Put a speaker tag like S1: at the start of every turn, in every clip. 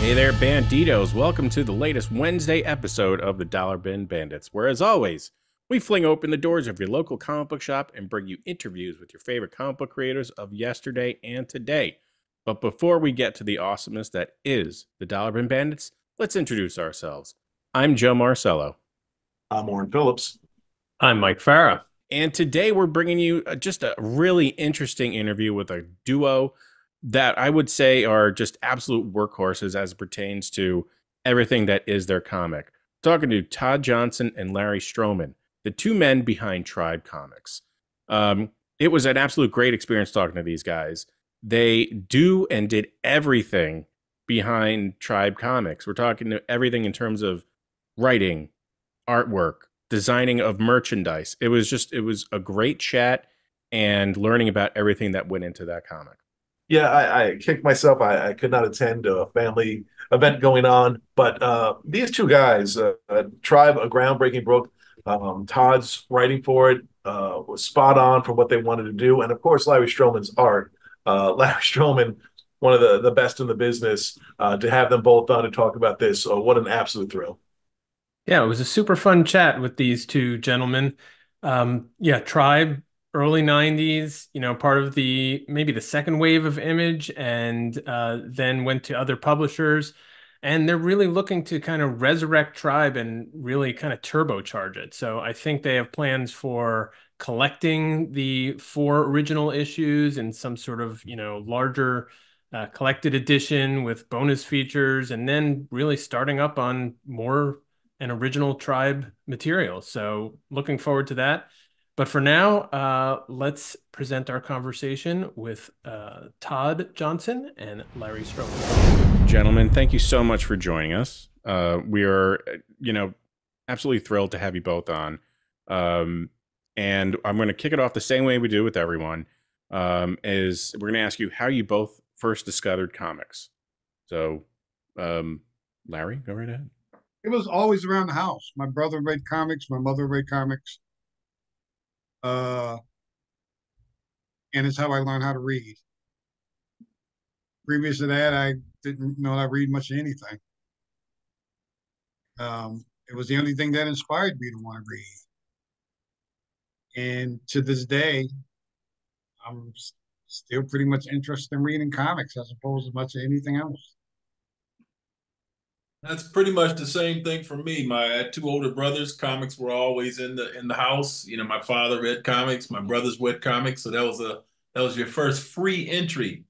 S1: Hey there, Banditos. Welcome to the latest Wednesday episode of the Dollar Bin Bandits, where, as always, we fling open the doors of your local comic book shop and bring you interviews with your favorite comic book creators of yesterday and today. But before we get to the awesomeness that is the Dollar Bin Bandits, let's introduce ourselves. I'm Joe Marcello.
S2: I'm Warren Phillips.
S3: I'm Mike Farah.
S1: And today we're bringing you just a really interesting interview with a duo that I would say are just absolute workhorses as it pertains to everything that is their comic. Talking to Todd Johnson and Larry Stroman, the two men behind Tribe Comics. It was an absolute great experience talking to these guys. They do and did everything behind Tribe Comics. We're talking to everything in terms of writing, artwork, designing of merchandise. It was a great chat and learning about everything that went into that comic.
S2: Yeah, I kicked myself. I could not attend a family event going on, but these two guys, Tribe, a groundbreaking book. Todd's writing for it was spot on for what they wanted to do, and of course, Larry Stroman's art. Larry Stroman, one of the best in the business. To have them both on to talk about this, what an absolute thrill!
S3: Yeah, it was a super fun chat with these two gentlemen. Tribe, early 90s, part of maybe the second wave of Image, and then went to other publishers. And they're really looking to kind of resurrect Tribe and really kind of turbocharge it. So I think they have plans for collecting the 4 original issues in some sort of, larger collected edition with bonus features, and then really starting up on more and original Tribe material. So looking forward to that. But for now, let's present our conversation with Todd Johnson and Larry Stroman.
S1: Gentlemen, thank you so much for joining us. We are, absolutely thrilled to have you both on. And I'm going to kick it off the same way we do with everyone. Is we're going to ask you how you both first discovered comics. So, Larry, go right ahead.
S4: It was always around the house. My brother read comics. My mother read comics. And it's how I learned how to read. Previous to that, I didn't know how to read much of anything. It was the only thing that inspired me to want to read. And to this day, I'm still pretty much interested in reading comics as opposed to much of anything else.
S5: That's pretty much the same thing for me. I had 2 older brothers. Comics were always in the house. My father read comics, my brothers read comics, so that was your first free entry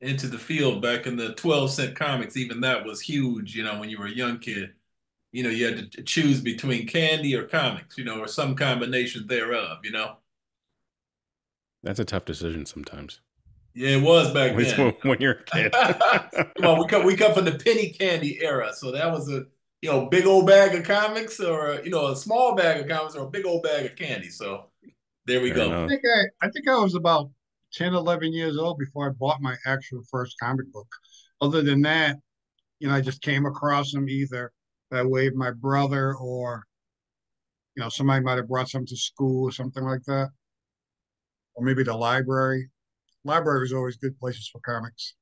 S5: into the field back in the 12-cent comics. Even that was huge, when you were a young kid. You had to choose between candy or comics, or some combination thereof.
S1: That's a tough decision sometimes.
S5: Yeah, it was back
S1: At least
S5: then.
S1: when you're a kid.
S5: Come on, we come from the penny candy era, so that was a big old bag of comics, or a small bag of comics, or a big old bag of candy. So there we
S1: Fair
S5: go.
S1: enough.
S4: I think I was about 10, 11 years old before I bought my actual first comic book. Other than that, I just came across them either that way of my brother, or somebody might have brought some to school or something like that, or maybe the library. Library was always good places for comics.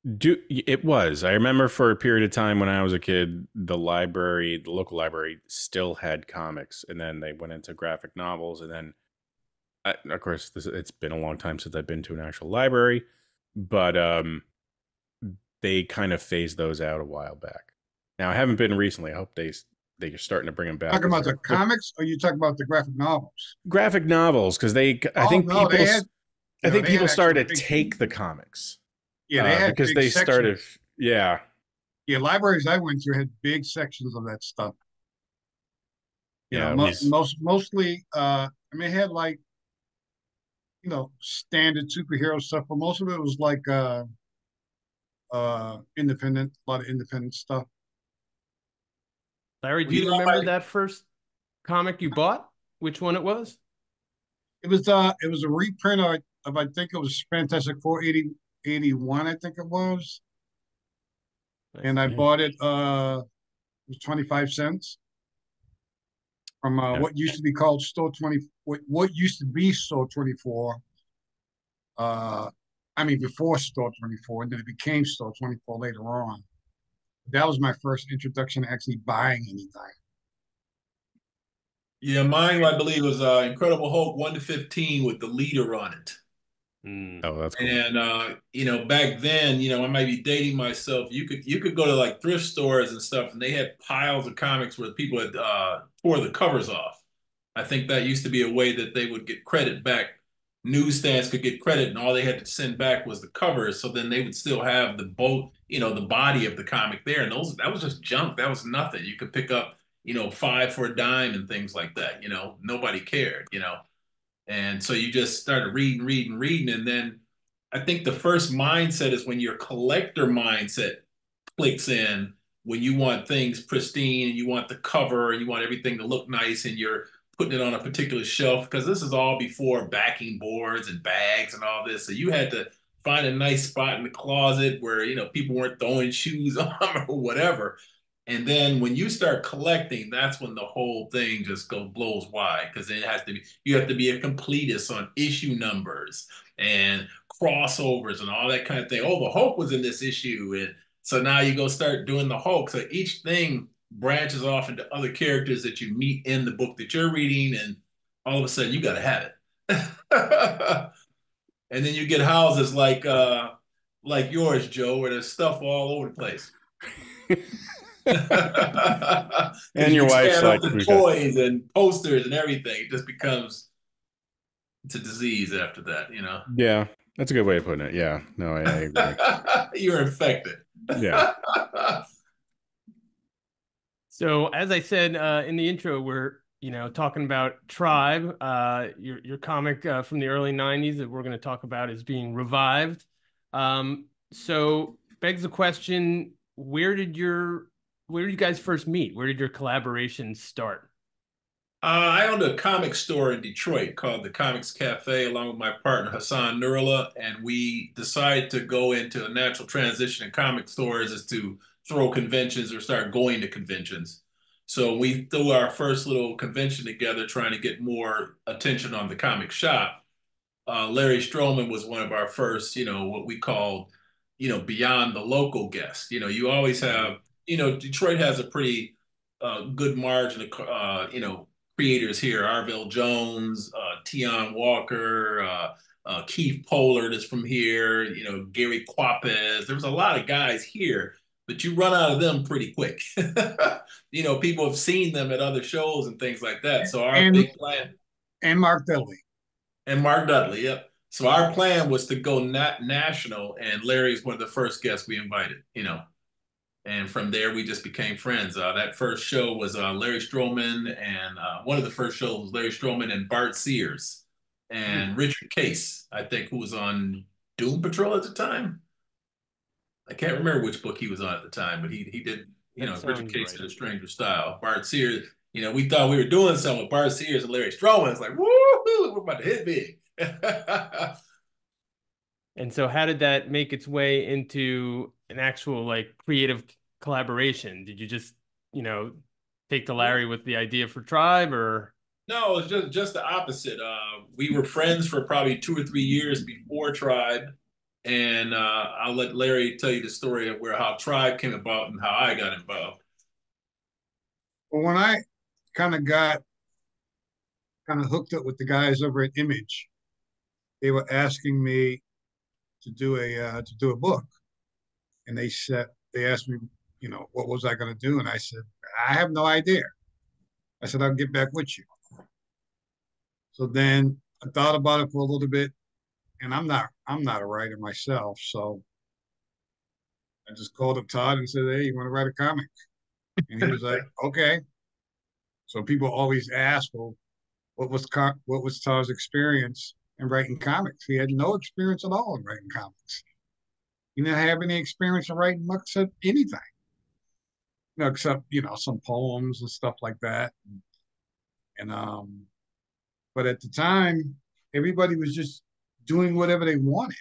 S1: It was. I remember for a period of time when I was a kid, the local library still had comics, and then they went into graphic novels, and then, of course, it's been a long time since I've been to an actual library, but they kind of phased those out a while back. Now, I haven't been recently. I hope they're starting to bring them back.
S4: Talking about the comics, or you talking about the graphic novels?
S1: Graphic novels, because I think people started to take the comics.
S4: Yeah, they had
S1: because
S4: big
S1: they
S4: sections.
S1: started. Yeah.
S4: Yeah, libraries I went to had big sections of that stuff.
S1: Yeah.
S4: Mostly. It had like, standard superhero stuff, but most of it was like independent, a lot of independent stuff.
S3: Larry, do you remember that first comic you bought? Which one it was?
S4: It was a reprint of I think it was Fantastic Four 81, I think it was. And I bought it was 25 cents from what used to be called Store 20, what used to be Store 24. Before Store 24, and then it became Store 24 later on. that was my first introduction to actually buying anything.
S5: Yeah, mine I believe was Incredible Hulk 1 to 15 with the leader on it.
S1: Oh, that's cool.
S5: And back then, I might be dating myself. You could go to like thrift stores and stuff, and they had piles of comics where people had tore the covers off. I think that used to be a way that they would get credit back. Newsstands could get credit, and all they had to send back was the covers. So then they would still have the body of the comic there. And that was just junk. That was nothing. You could pick up, 5 for a dime and things like that. Nobody cared. And so you just started reading, reading, reading. And then I think the first mindset is when your collector mindset clicks in, when you want things pristine and you want the cover and you want everything to look nice and you're putting it on a particular shelf, because this is all before backing boards and bags and all this. So you had to find a nice spot in the closet where, people weren't throwing shoes on or whatever. And then when you start collecting, that's when the whole thing just blows wide, because you have to be a completist on issue numbers and crossovers and all that kind of thing. Oh, the Hulk was in this issue. And so now you go start doing the Hulk. So each thing branches off into other characters that you meet in the book that you're reading. And all of a sudden you got to have it. And then you get houses like yours, Joe, where there's stuff all over the place.
S1: And your wife's like
S5: the toys and posters and everything. It just becomes a disease after that,
S1: Yeah, that's a good way of putting it. Yeah, no, I agree.
S5: You're infected.
S1: Yeah.
S3: So as I said in the intro, we're talking about Tribe, your comic from the early '90s that we're going to talk about is being revived. So begs the question: where did you guys first meet? Where did your collaboration start?
S5: I owned a comic store in Detroit called the Comics Cafe, along with my partner Hassan Nurullah, and we decided to go into a natural transition in comic stores is to throw conventions or start going to conventions. So we threw our first little convention together, trying to get more attention on the comic shop. Larry Stroman was one of our first, what we called, beyond the local guests. You always have, Detroit has a pretty good margin of, creators here. Arvell Jones, Tion Walker, Keith Pollard is from here, Gary Quapez. There's a lot of guys here, but you run out of them pretty quick. People have seen them at other shows and things like that. So our big plan.
S4: And Mark Dudley.
S5: And Mark Dudley, yep. So our plan was to go national, and Larry's one of the first guests we invited, And from there, we just became friends. That first show was Larry Stroman, and one of the first shows was Larry Stroman and Bart Sears and Richard Case, I think, who was on Doom Patrol at the time. I can't remember which book he was on at the time, but he did, Richard Case in A Stranger Style. Bart Sears, we thought we were doing something with Bart Sears and Larry Stroman. It's like, woo, we're about to hit big.
S3: And so how did that make its way into an actual creative collaboration? Did you just, take to Larry with the idea for Tribe, or?
S5: No, it was just the opposite. We were friends for probably 2 or 3 years before Tribe. And I'll let Larry tell you the story of how Tribe came about and how I got involved.
S4: Well, when I kind of got hooked up with the guys over at Image, they were asking me to do a book, and they asked me, what was I going to do, and I said, I have no idea. I said, I'll get back with you. So then I thought about it for a little bit, and I'm not a writer myself, so I just called up Todd and said, hey, you want to write a comic? And he was like, okay. So people always ask, well, what was Todd's experience in writing comics? He had no experience at all in writing comics. He didn't have any experience in writing much of anything, except some poems and stuff like that. And but at the time, everybody was just doing whatever they wanted,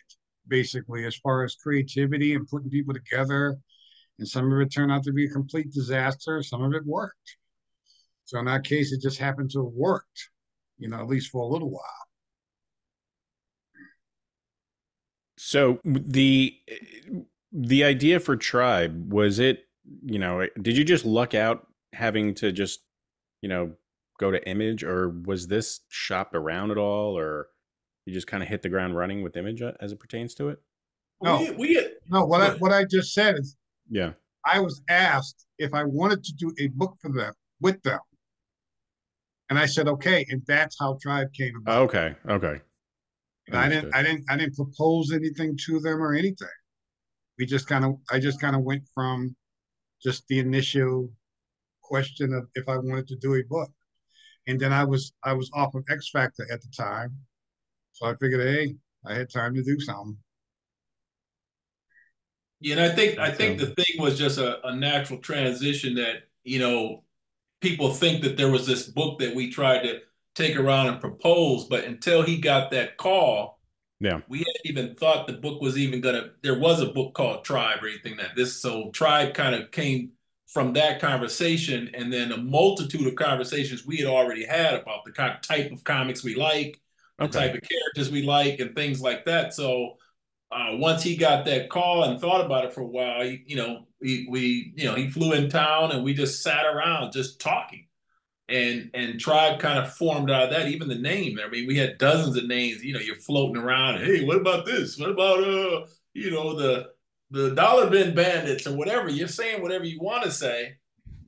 S4: basically, as far as creativity and putting people together. And some of it turned out to be a complete disaster. Some of it worked. So in that case, it just happened to have worked, at least for a little while.
S1: So the idea for Tribe, was it did you just luck out having to just, you know, go to Image, or was this shopped around at all, or you just kind of hit the ground running with Image as it pertains to it?
S4: No,
S5: We
S4: no.
S5: good.
S4: What I just said is
S1: Yeah.
S4: I was asked if I wanted to do a book for them with them, and I said okay, and that's how Tribe came about.
S1: Okay. Okay.
S4: And
S1: Understood.
S4: I didn't propose anything to them or anything. I just kind of went from just the initial question of if I wanted to do a book, and then I was off of X Factor at the time, so I figured, hey, I had time to do something.
S5: Yeah, and I think the thing was just a natural transition that, people think that there was this book that we tried to take around and propose, but until he got that call,
S1: Yeah.
S5: we hadn't even thought the book was even gonna. There was a book called Tribe or anything that this. So Tribe kind of came from that conversation, and then a multitude of conversations we had already had about the kind of type of comics we like, the
S1: Okay.
S5: type of characters we like, and things like that. So once he got that call and thought about it for a while, he flew in town and we just sat around just talking. And Tribe kind of formed out of that. Even the name. I mean, we had dozens of names. You're floating around. Hey, what about this? What about the dollar bin bandits or whatever? You're saying whatever you want to say.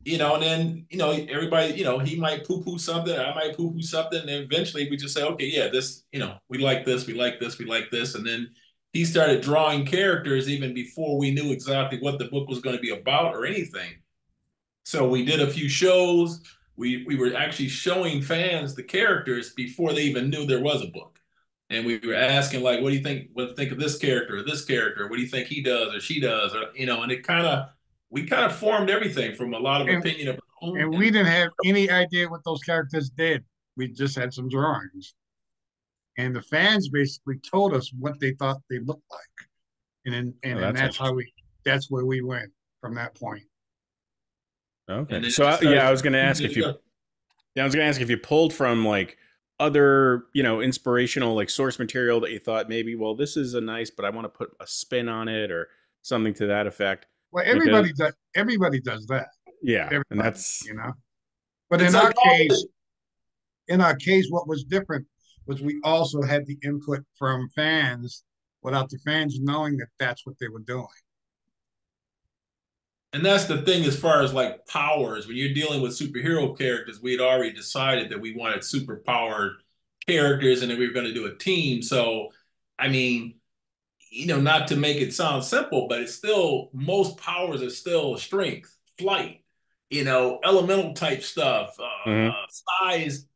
S5: And then everybody, he might poo poo something, I might poo poo something, and then eventually we just say, okay, yeah, this, we like this, we like this, we like this, and then he started drawing characters even before we knew exactly what the book was going to be about or anything. So we did a few shows. We were actually showing fans the characters before they even knew there was a book. And we were asking, like, what do you think? What do you think of this character or this character? What do you think he does or she does? Or, and we kind of formed everything from a lot of
S4: And
S5: opinion of our own.
S4: and we didn't have any idea what those characters did. We just had some drawings, and the fans basically told us what they thought they looked like, and then
S1: That's interesting.
S4: that's where we went from that point.
S1: Okay.
S5: Then
S1: So I was going to ask if you,
S5: yeah.
S1: yeah, I was going to ask if you pulled from like other, inspirational like source material that you thought maybe, well, this is a nice, but I want to put a spin on it or something to that effect.
S4: Well,
S1: Because
S4: everybody does that.
S1: yeah, and
S4: Everybody,
S1: that's
S4: you know. But
S5: It's like
S4: in our case, what was different was we also had the input from fans without the fans knowing that that's what they were doing.
S5: and that's the thing as far as like powers. When you're dealing with superhero characters, we had already decided that we wanted super powered characters and that we were going to do a team. So, I mean, not to make it sound simple, but it's still most powers are still strength, flight, elemental type stuff,
S1: mhm.
S5: size,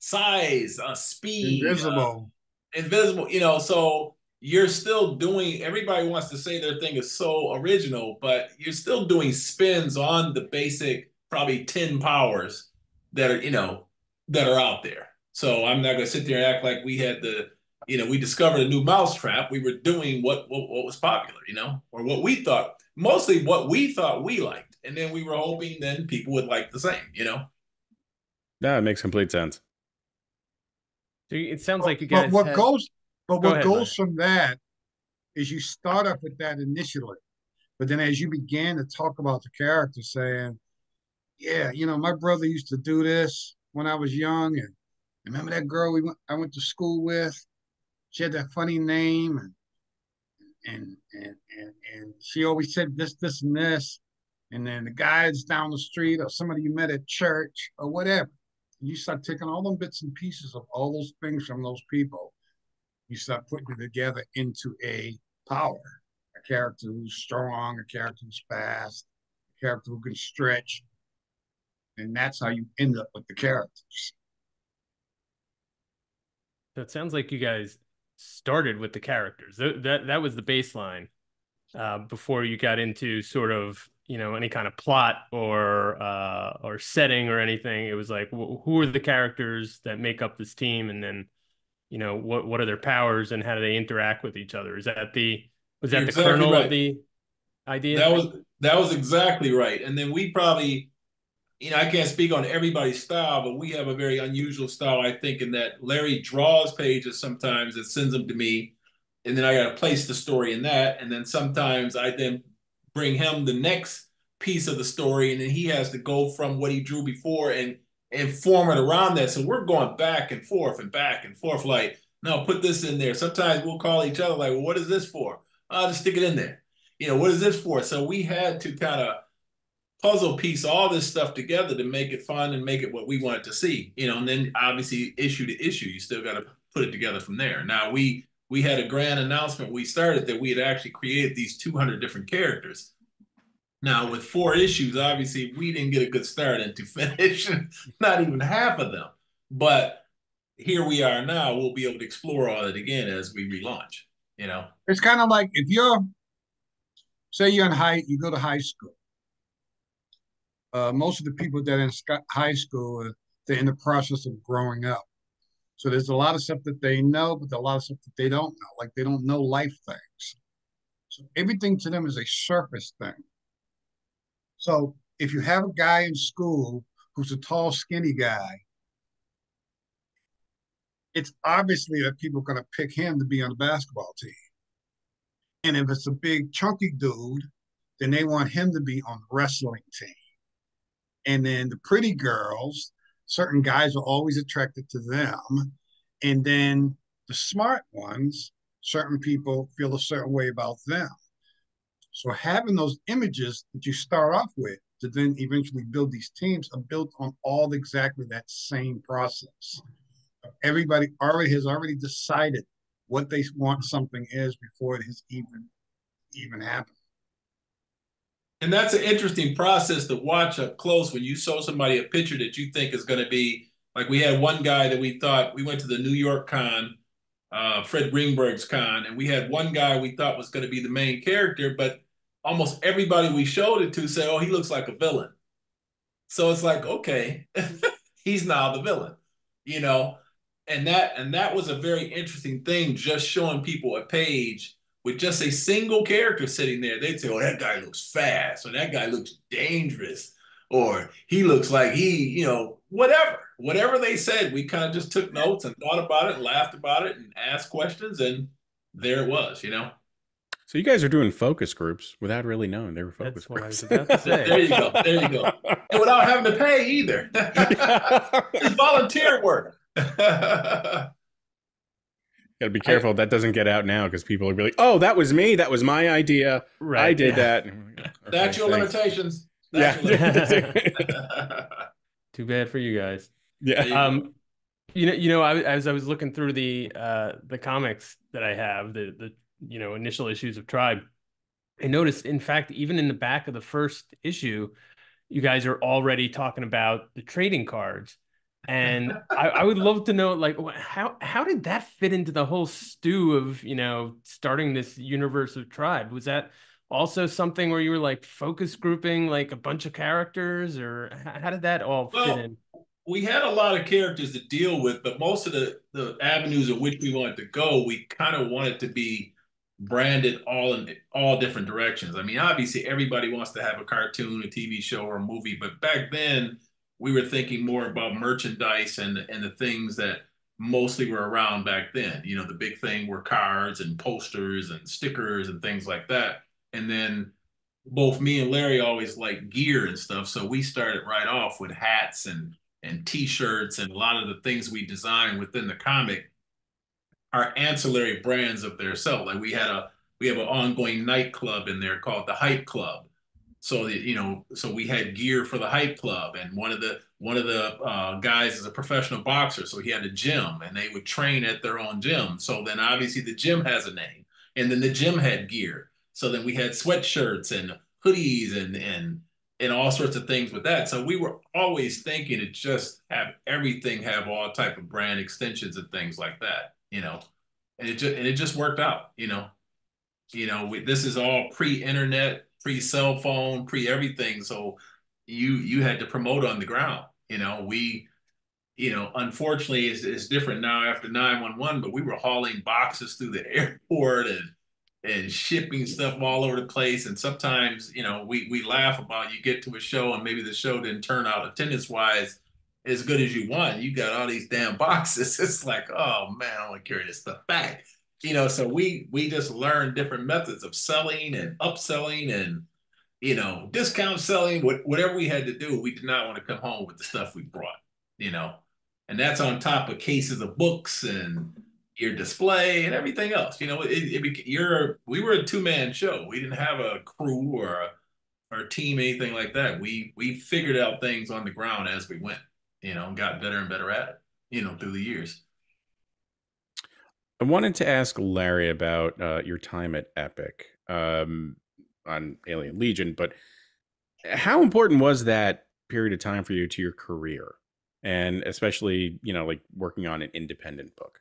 S5: speed,
S4: Invisible.
S5: invisible, so you're still doing, everybody wants to say their thing is so original, but you're still doing spins on the basic, probably 10 powers that are, that are out there. So I'm not going to sit there and act like we had we discovered a new mousetrap. We were doing what was popular, or what we thought, mostly what we thought we liked. And then we were hoping then people would like the same.
S1: That makes complete sense.
S3: So it sounds like you guys
S4: But
S3: Go
S4: what
S3: ahead,
S4: goes
S3: Mike.
S4: from that is you start off with that initially, but then as you began to talk about the character, saying, "Yeah, my brother used to do this when I was young, and remember that girl I went to school with? She had that funny name, and she always said this, and this." And then the guys down the street, or somebody you met at church, or whatever. And you start taking all them bits and pieces of all those things from those people. You start putting it together into a power, a character who's strong, a character who's fast, a character who can stretch, and that's how you end up with the characters.
S3: So it sounds like you guys started with the characters. That was the baseline before you got into sort of any kind of plot or setting or anything. It was like who are the characters that make up this team, and then what are their powers and how do they interact with each other? Was that the
S5: You're exactly
S3: kernel
S5: right.
S3: of the idea?
S5: That was exactly right. And then we probably, I can't speak on everybody's style, but we have a very unusual style, I think, in that Larry draws pages sometimes and sends them to me, and then I got to place the story in that, and then sometimes I then bring him the next piece of the story, and then he has to go from what he drew before and form it around that. So we're going back and forth and back and forth. Like, no, put this in there. Sometimes we'll call each other like, well, what is this for? I'll just stick it in there. What is this for? So we had to kind of puzzle piece all this stuff together to make it fun and make it what we wanted to see. And then obviously issue to issue, you still got to put it together from there. Now we had a grand announcement. We started that we had actually created these 200 different characters. Now, with 4 issues, obviously, we didn't get a good start into finish, not even half of them. But here we are now. We'll be able to explore all that again as we relaunch,
S4: It's kind of like if say you go to high school. Most of the people that are in high school, they're in the process of growing up. So there's a lot of stuff that they know, but a lot of stuff that they don't know. Like they don't know life things. So everything to them is a surface thing. So if you have a guy in school who's a tall, skinny guy, it's obviously that people are going to pick him to be on the basketball team. And if it's a big, chunky dude, then they want him to be on the wrestling team. And then the pretty girls, certain guys are always attracted to them. And then the smart ones, certain people feel a certain way about them. So having those images that you start off with to then eventually build these teams are built on all exactly that same process. Everybody has already decided what they want something is before it has even happened.
S5: And that's an interesting process to watch up close when you show somebody a picture that you think is going to be, like we had one guy that we thought, we went to the New York con, Fred Greenberg's con, and we had one guy we thought was going to be the main character, but almost everybody we showed it to said, oh, he looks like a villain. So it's like, okay, he's now the villain, and that was a very interesting thing, just showing people a page with just a single character sitting there. They'd say, oh, that guy looks fast, or that guy looks dangerous, or he looks like whatever they said, we kind of just took notes and thought about it and laughed about it and asked questions, and there it was.
S1: So you guys are doing focus groups without really knowing they were focus
S3: That's what I
S1: groups.
S3: was about to say.
S5: There you go. And without having to pay either. It's volunteer work.
S1: Got to be careful that doesn't get out now, because people will be like, oh, that was me. That was my idea.
S3: Right,
S1: I did that.
S5: Okay, that's your limitations.
S3: Too bad for you guys.
S1: Yeah.
S3: As I was looking through the comics that I have, the initial issues of Tribe, I noticed, in fact, even in the back of the first issue, you guys are already talking about the trading cards. And I would love to know, like, how did that fit into the whole stew of, starting this universe of Tribe? Was that also something where you were like focus grouping like a bunch of characters, or how did that all fit in?
S5: We had a lot of characters to deal with, but most of the avenues in which we wanted to go, we kind of wanted to be branded all in all different directions. I mean, obviously everybody wants to have a cartoon, a TV show, or a movie, but back then we were thinking more about merchandise and the things that mostly were around back then. The big thing were cards and posters and stickers and things like that. And then both me and Larry always liked gear and stuff, so we started right off with hats and T-shirts, and a lot of the things we designed within the comic are ancillary brands of their self. Like we have an ongoing nightclub in there called the Hype Club. So so we had gear for the Hype Club, and one of the guys is a professional boxer, so he had a gym, and they would train at their own gym. So then obviously the gym has a name, and then the gym had gear. So then we had sweatshirts and hoodies and all sorts of things with that. So we were always thinking to just have everything have all type of brand extensions and things like that, and it just worked out, this is all pre-internet, pre-cell phone, pre-everything. So you had to promote on the ground, unfortunately it's different now after 911, but we were hauling boxes through the airport and shipping stuff all over the place. And sometimes, we laugh about, you get to a show and maybe the show didn't turn out attendance wise as good as you want. You got all these damn boxes. It's like, oh man, I want to carry this stuff back. So we just learned different methods of selling and upselling and, discount selling, whatever we had to do, we did not want to come home with the stuff we brought, you know, and that's on top of cases of books and your display and everything else. We were a two-man show. We didn't have a crew or a team, anything like that. We figured out things on the ground as we went, and got better and better at it, through the years.
S1: I wanted to ask Larry about your time at Epic on Alien Legion, but how important was that period of time for you to your career, and especially like working on an independent book?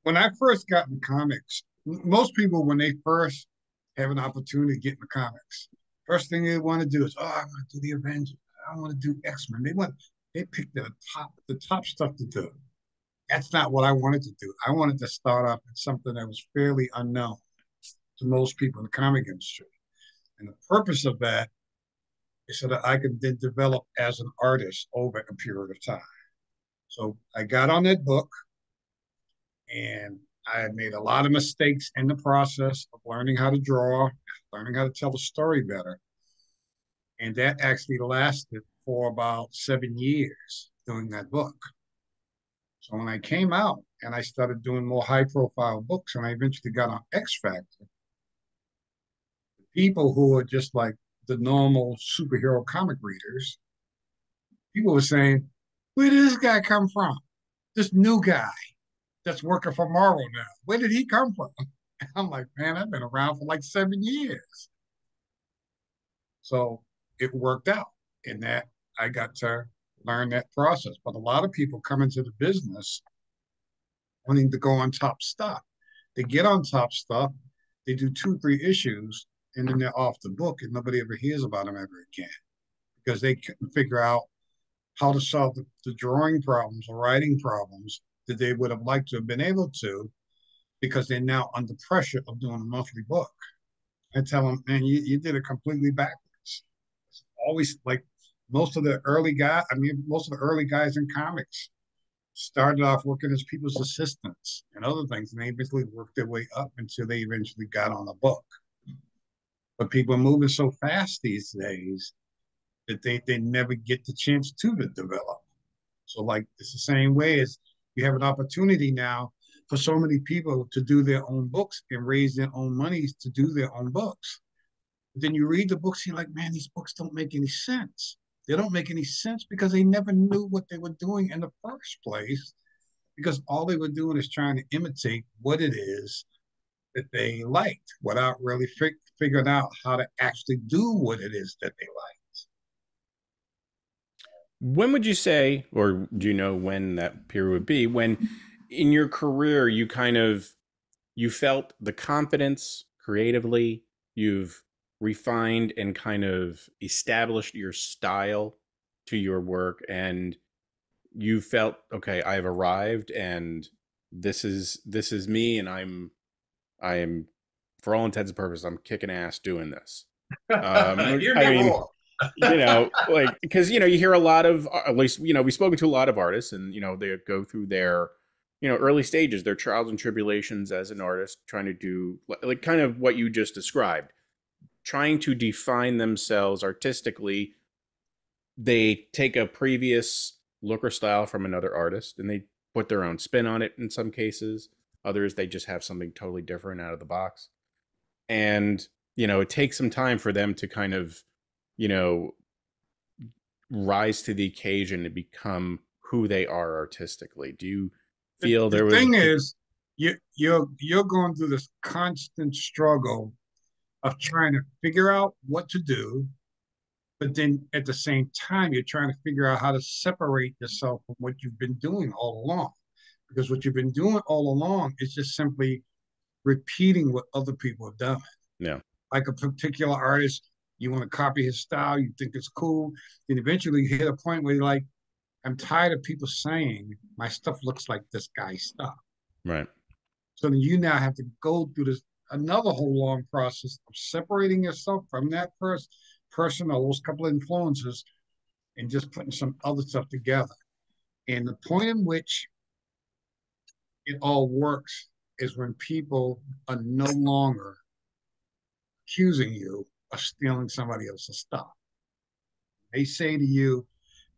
S4: When I first got in comics, most people, when they first have an opportunity to get into comics, first thing they want to do is, I want to do the Avengers, I want to do X-Men. They pick the top stuff to do. That's not what I wanted to do. I wanted to start off with something that was fairly unknown to most people in the comic industry. And the purpose of that is so that I could then develop as an artist over a period of time. So I got on that book, and I had made a lot of mistakes in the process of learning how to draw, learning how to tell a story better. And that actually lasted for about 7 years doing that book. So when I came out and I started doing more high profile books, and I eventually got on X Factor, people who were just like the normal superhero comic readers, people were saying, where did this guy come from? This new guy that's working for Marvel now. Where did he come from? And I'm like, man, I've been around for like 7 years. So it worked out in that I got to learn that process. But a lot of people come into the business wanting to go on top stuff. They get on top stuff, they do 2-3 issues, and then they're off the book, and nobody ever hears about them ever again because they couldn't figure out how to solve the drawing problems or writing problems that they would have liked to have been able to, because they're now under pressure of doing a monthly book. I tell them, man, you did it completely backwards. It's always like most of the early guys in comics started off working as people's assistants and other things, and they eventually worked their way up until they eventually got on a book. But people are moving so fast these days that they never get the chance to develop. So like it's the same way as you have an opportunity now for so many people to do their own books and raise their own monies to do their own books. But then you read the books, you're like, man, these books don't make any sense. They don't make any sense because they never knew what they were doing in the first place, because all they were doing is trying to imitate what it is that they liked without really figuring out how to actually do what it is that they liked.
S1: When would you say, or do you know when that period would be, when in your career you felt the confidence creatively, you've refined and kind of established your style to your work, and you felt, okay, I've arrived and this is me, and I am, for all intents and purposes, I'm kicking ass doing this. Like, because, you hear a lot of, at least, we've spoken to a lot of artists, and, they go through their, early stages, their trials and tribulations as an artist, trying to do, like, kind of what you just described, trying to define themselves artistically. They take a previous look or style from another artist, and they put their own spin on it in some cases. Others, they just have something totally different out of the box. And, it takes some time for them to kind of, rise to the occasion and become who they are artistically. Do you feel there was...
S4: The thing is, you're going through this constant struggle of trying to figure out what to do, but then at the same time, you're trying to figure out how to separate yourself from what you've been doing all along. Because what you've been doing all along is just simply repeating what other people have done.
S1: Yeah.
S4: Like a particular artist, you want to copy his style, you think it's cool, then eventually you hit a point where you're like, I'm tired of people saying my stuff looks like this guy's stuff.
S1: Right.
S4: So then you now have to go through this another whole long process of separating yourself from that person or those couple of influences and just putting some other stuff together. And the point in which it all works is when people are no longer accusing you of stealing somebody else's stuff. They say to you,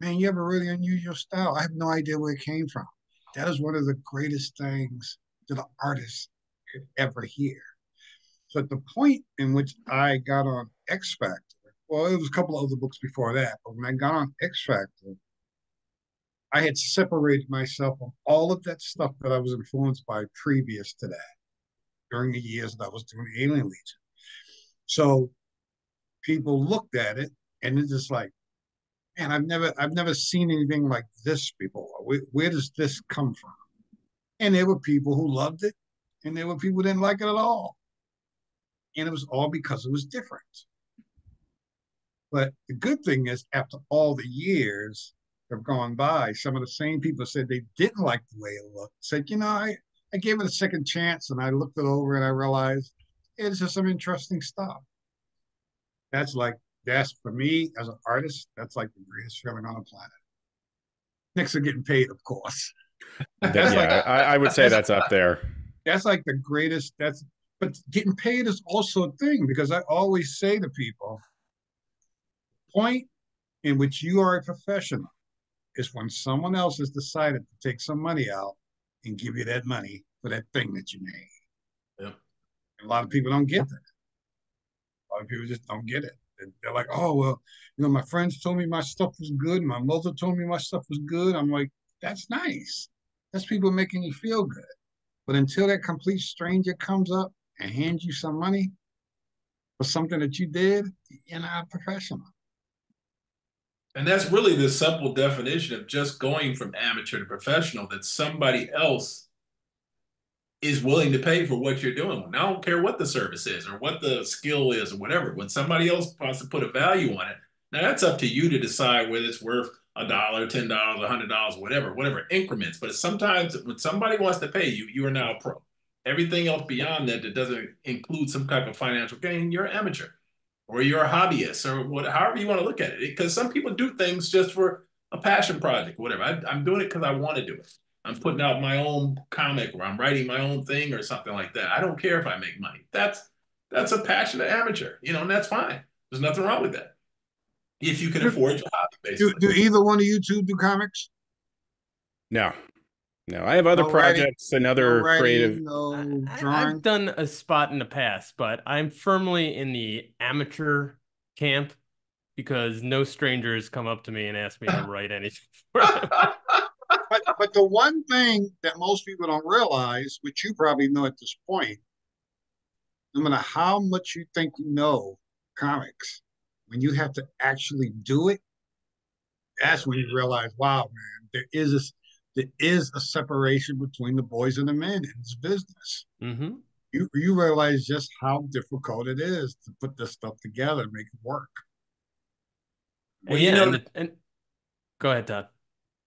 S4: man, you have a really unusual style. I have no idea where it came from. That is one of the greatest things that an artist could ever hear. So at the point in which I got on X Factor, well, it was a couple of other books before that, but when I got on X Factor, I had separated myself from all of that stuff that I was influenced by previous to that during the years that I was doing Alien Legion. So people looked at it and it's just like, man, I've never seen anything like this before. Where does this come from? And there were people who loved it, and there were people who didn't like it at all. And it was all because it was different. But the good thing is, after all the years have gone by, some of the same people said they didn't like the way it looked. Said, I gave it a second chance, and I looked it over, and I realized it's just some interesting stuff. That's for me as an artist, that's like the greatest feeling on the planet. Next to getting paid, of course.
S1: I would say that's up there.
S4: That's like the greatest. But getting paid is also a thing, because I always say to people, the point in which you are a professional is when someone else has decided to take some money out and give you that money for that thing that you made.
S5: Yep.
S4: A lot of people don't get that. A lot of people just don't get it. They're like, oh, well, my friends told me my stuff was good. My mother told me my stuff was good. I'm like, that's nice. That's people making you feel good. But until that complete stranger comes up and hands you some money for something that you did, you're not a professional.
S5: And that's really the simple definition of just going from amateur to professional, that somebody else is willing to pay for what you're doing. I don't care what the service is or what the skill is or whatever. When somebody else wants to put a value on it, now that's up to you to decide whether it's worth $1, $10, $100, whatever increments. But sometimes when somebody wants to pay you, you are now a pro. Everything else beyond that doesn't include some type of financial gain, you're an amateur or you're a hobbyist or however you want to look at it. Because some people do things just for a passion project, whatever. I'm doing it because I want to do it. I'm putting out my own comic or I'm writing my own thing or something like that. I don't care if I make money. That's a passionate amateur, and that's fine. There's nothing wrong with that. If you can afford your hobby, basically.
S4: Do either one of you two do comics?
S1: No. I have other projects and other creative.
S3: I've done a spot in the past, but I'm firmly in the amateur camp because no strangers come up to me and ask me to write anything for them.
S4: But the one thing that most people don't realize, which you probably know at this point, no matter how much you think you know comics, when you have to actually do it, that's when you realize, wow, man, there is a separation between the boys and the men in this business.
S3: Mm-hmm.
S4: You realize just how difficult it is to put this stuff together and make it work.
S3: Well, and go ahead, Todd.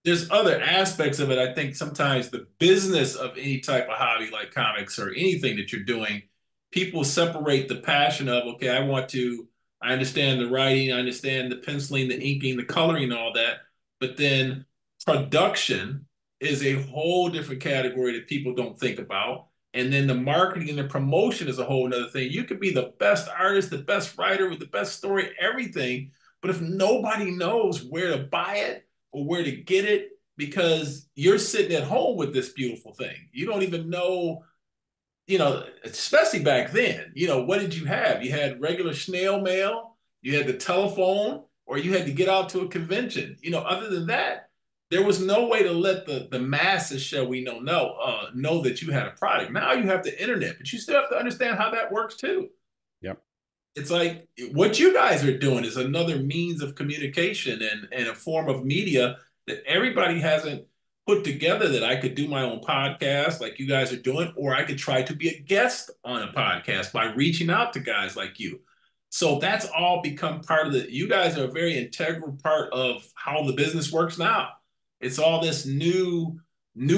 S5: There's other aspects of it. I think sometimes the business of any type of hobby like comics or anything that you're doing, people separate the passion of, okay, I understand the writing, I understand the penciling, the inking, the coloring, all that. But then production is a whole different category that people don't think about. And then the marketing and the promotion is a whole other thing. You could be the best artist, the best writer with the best story, everything. But if nobody knows where to buy it, or where to get it, because you're sitting at home with this beautiful thing. You don't even know, especially back then, what did you have? You had regular snail mail, you had the telephone, or you had to get out to a convention. Other than that, there was no way to let the masses, shall we know that you had a product. Now you have the internet, but you still have to understand how that works too.
S1: Yep.
S5: It's like what you guys are doing is another means of communication and a form of media that everybody hasn't put together, that I could do my own podcast like you guys are doing, or I could try to be a guest on a podcast by reaching out to guys like you. So that's all become part of you guys are a very integral part of how the business works now. It's all this new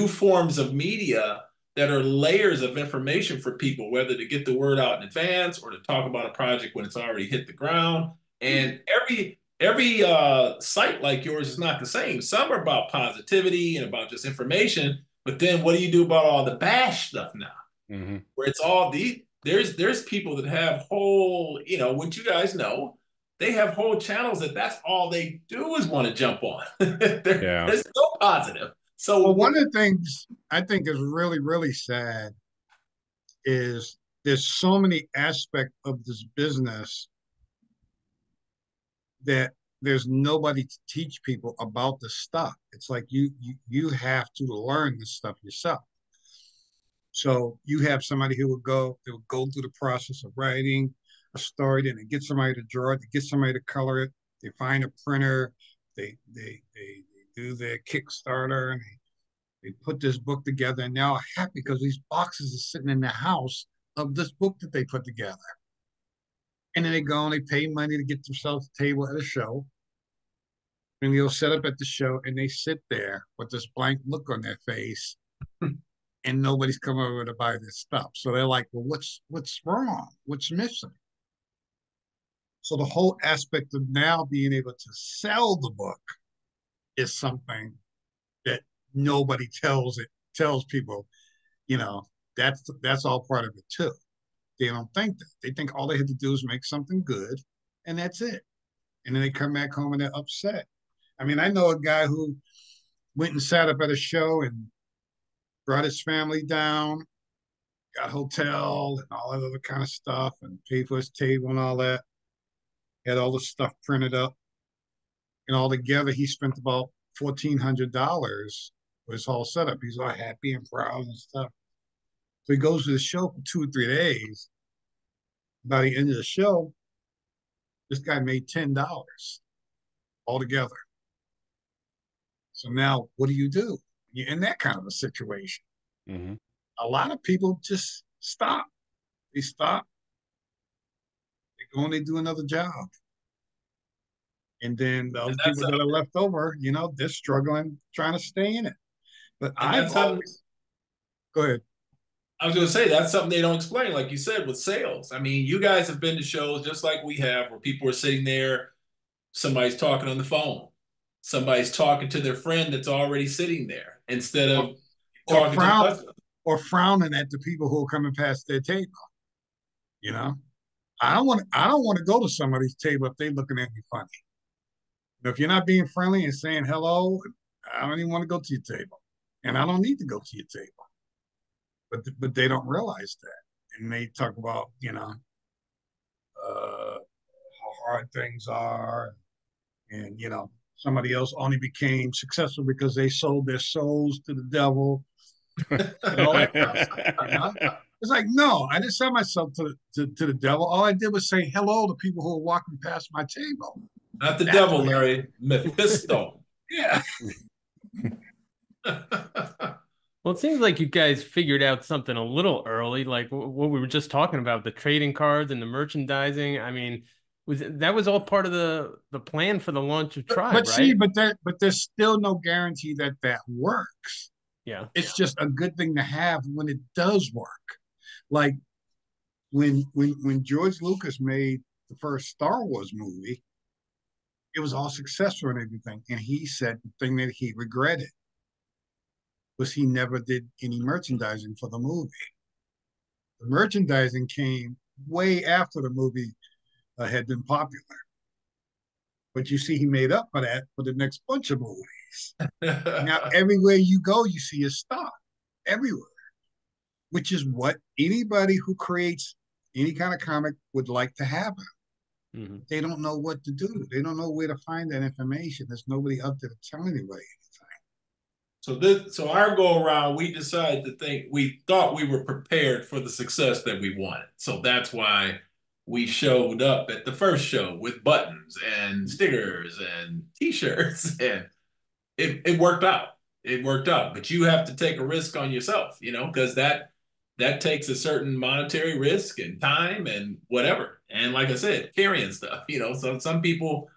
S5: forms of media that are layers of information for people, whether to get the word out in advance or to talk about a project when it's already hit the ground. And every site like yours is not the same. Some are about positivity and about just information, but then what do you do about all the bash stuff now? Mm-hmm. Where it's all there's people that have whole, what you guys know, they have whole channels that's all they do is want to jump on.
S1: Yeah.
S5: They're so positive.
S4: Well,
S5: So
S4: one of the things I think is really, really sad is there's so many aspects of this business that there's nobody to teach people about the stuff. It's like you have to learn this stuff yourself. So you have somebody they will go through the process of writing a story, then they get somebody to draw it, they get somebody to color it, they find a printer, they do their Kickstarter, and they put this book together, and now happy because these boxes are sitting in the house of this book that they put together. And then they go and they pay money to get themselves a table at a show. And they'll set up at the show and they sit there with this blank look on their face and nobody's come over to buy this stuff. So they're like, well, what's wrong? What's missing? So the whole aspect of now being able to sell the book is something that nobody tells people, you know, that's all part of it too. They don't think that. They think all they had to do is make something good and that's it. And then they come back home and they're upset. I mean, I know a guy who went and sat up at a show and brought his family down, got a hotel and all that other kind of stuff, and paid for his table and all that. Had all the stuff printed up, and all together he spent about $1,400 for his whole setup. He's all happy and proud and stuff. So he goes to the show for 2 or 3 days. By the end of the show, this guy made $10 altogether. So now, what do? You're in that kind of a situation.
S1: Mm-hmm.
S4: A lot of people just stop. They stop. They go and they do another job. And then the other people that are left over, they're struggling trying to stay in it. But I've always go ahead.
S5: I was going to say that's something they don't explain, like you said, with sales. I mean, you guys have been to shows just like we have, where people are sitting there, somebody's talking on the phone, somebody's talking to their friend that's already sitting there instead of talking to the customer.
S4: Or frowning at the people who are coming past their table. I don't want to go to somebody's table if they're looking at me funny. If you're not being friendly and saying hello, I don't even want to go to your table, and I don't need to go to your table. But they don't realize that, and they talk about how hard things are, and somebody else only became successful because they sold their souls to the devil. And all that kind of stuff, It's like, no, I didn't sell myself to the devil. All I did was say hello to people who are walking past my table.
S5: Not the devil, Larry. Mephisto.
S4: Yeah.
S3: Well, it seems like you guys figured out something a little early, like what we were just talking about, the trading cards and the merchandising. I mean, that was all part of the plan for the launch of Tribe,
S4: but
S3: right?
S4: See, but there's still no guarantee that works.
S3: Yeah.
S4: It's just a good thing to have when it does work. Like when George Lucas made the first Star Wars movie, it was all successful and everything. And he said the thing that he regretted was he never did any merchandising for the movie. The merchandising came way after the movie had been popular. But you see, he made up for that for the next bunch of movies. Now, everywhere you go, you see his stuff everywhere, which is what anybody who creates any kind of comic would like to happen. Mm-hmm. They don't know what to do. They don't know where to find that information. There's nobody out there to tell anybody anything.
S5: So our go around, we decided to think, we thought we were prepared for the success that we wanted. So that's why we showed up at the first show with buttons and stickers and T-shirts, and it worked out. It worked out, but you have to take a risk on yourself, because that takes a certain monetary risk and time and whatever. And like I said, carrying stuff, so some people,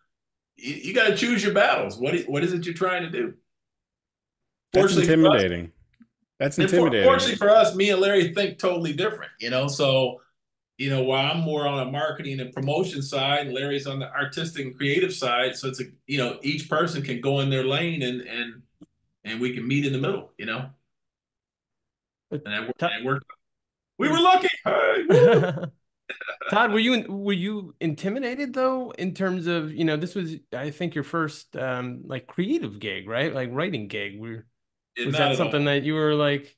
S5: you got to choose your battles. What is it you're trying to do?
S1: That's intimidating. That's intimidating.
S5: Fortunately for us, me and Larry think totally different, so, while I'm more on a marketing and promotion side, and Larry's on the artistic and creative side. So it's each person can go in their lane and we can meet in the middle, and that worked out. We were lucky. Woo.
S3: Todd, were you intimidated though in terms of, this was I think your first like creative gig, right? Like writing gig. Was
S5: Not
S3: that
S5: at
S3: something
S5: all.
S3: that you were like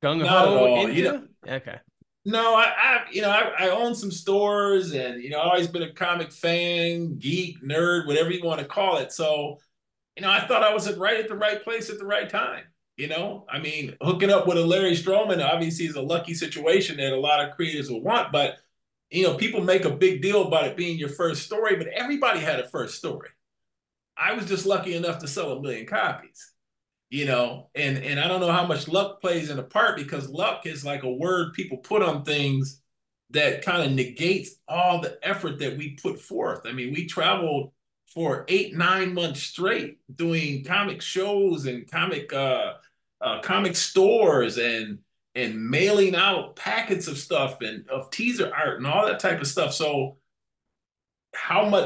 S3: gung
S5: Not at
S3: ho
S5: all.
S3: into? Okay.
S5: No, I own some stores, and I've always been a comic fan, geek, nerd, whatever you want to call it. So, I thought I was right at the right place at the right time. I mean, hooking up with a Larry Stroman obviously is a lucky situation that a lot of creators will want, but people make a big deal about it being your first story, but everybody had a first story. I was just lucky enough to sell 1 million copies. And I don't know how much luck plays in a part, because luck is like a word people put on things that kind of negates all the effort that we put forth. I mean, we traveled for 8, 9 months straight doing comic shows and comic stores, and mailing out packets of stuff and of teaser art and all that type of stuff. So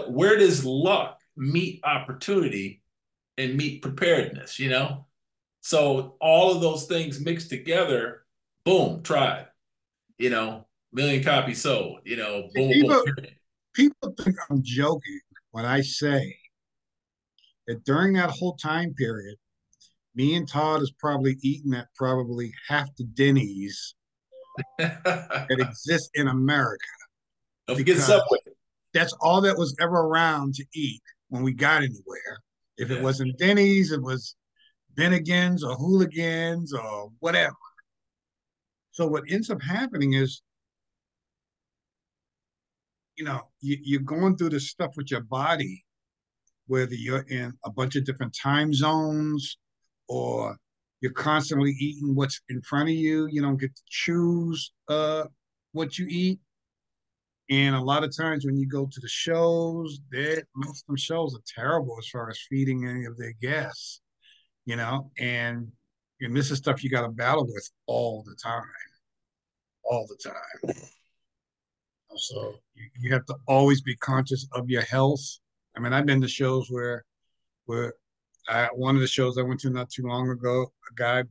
S5: where does luck meet opportunity and meet preparedness? So all of those things mixed together, boom, tribe, 1 million copies sold, boom, boom,
S4: People
S5: boom.
S4: people think I'm joking when I say that during that whole time period, me and Todd is probably eating at probably half the Denny's that exist in America,
S5: Don't forget Subway.
S4: because that's all that was ever around to eat when we got anywhere. If it
S5: Yeah.
S4: wasn't Denny's, it was Bennigan's or Hooligans or whatever. So what ends up happening is, you're going through this stuff with your body, whether you're in a bunch of different time zones or you're constantly eating what's in front of you. You don't get to choose what you eat. And a lot of times when you go to the shows, most of them shows are terrible as far as feeding any of their guests, and this is stuff you got to battle with all the time. So you have to always be conscious of your health. I mean, I've been to shows where one of the shows I went to not too long ago, a guy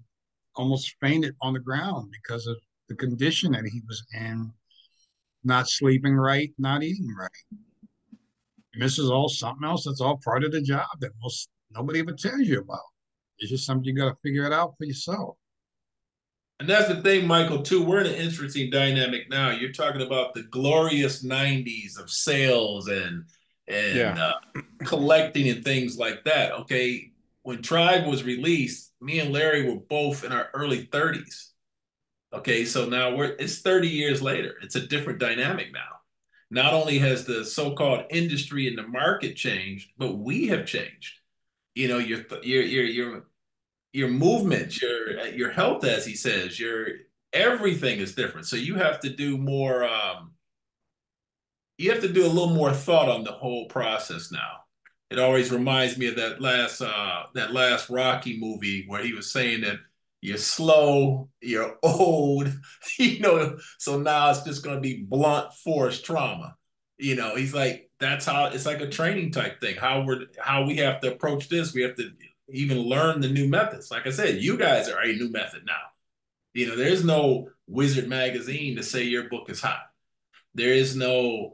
S4: almost fainted on the ground because of the condition that he was in, not sleeping right, not eating right. And this is all something else that's all part of the job that nobody ever tells you about. It's just something you got to figure it out for yourself.
S5: And that's the thing, Michael, too. We're in an interesting dynamic now. You're talking about the glorious 90s of sales and
S1: Yeah.
S5: collecting and things like that. Okay. When Tribe was released, me and Larry were both in our early 30s. Okay. So now it's 30 years later. It's a different dynamic now. Not only has the so-called industry and the market changed, but we have changed. Your movement, your health, as he says, your everything is different. So you have to do more. You have to do a little more thought on the whole process now. It always reminds me of that last Rocky movie where he was saying that you're slow, you're old, So now it's just going to be blunt force trauma. He's like, that's how it's like a training type thing. How we have to approach this. We have to even learn the new methods. Like I said, you guys are a new method now. There's no Wizard magazine to say your book is hot. There is no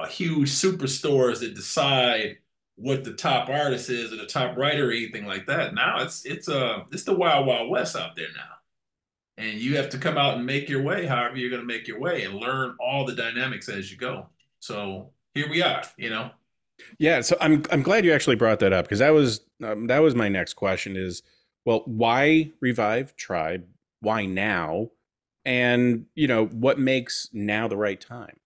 S5: huge superstores that decide what the top artist is or the top writer or anything like that. Now it's the wild wild west out there now, and you have to come out and make your way. However, you're going to make your way and learn all the dynamics as you go. So here we are.
S1: Yeah, so I'm glad you actually brought that up, because that was my next question is, well, why revive Tribe? Why now? And what makes now the right time?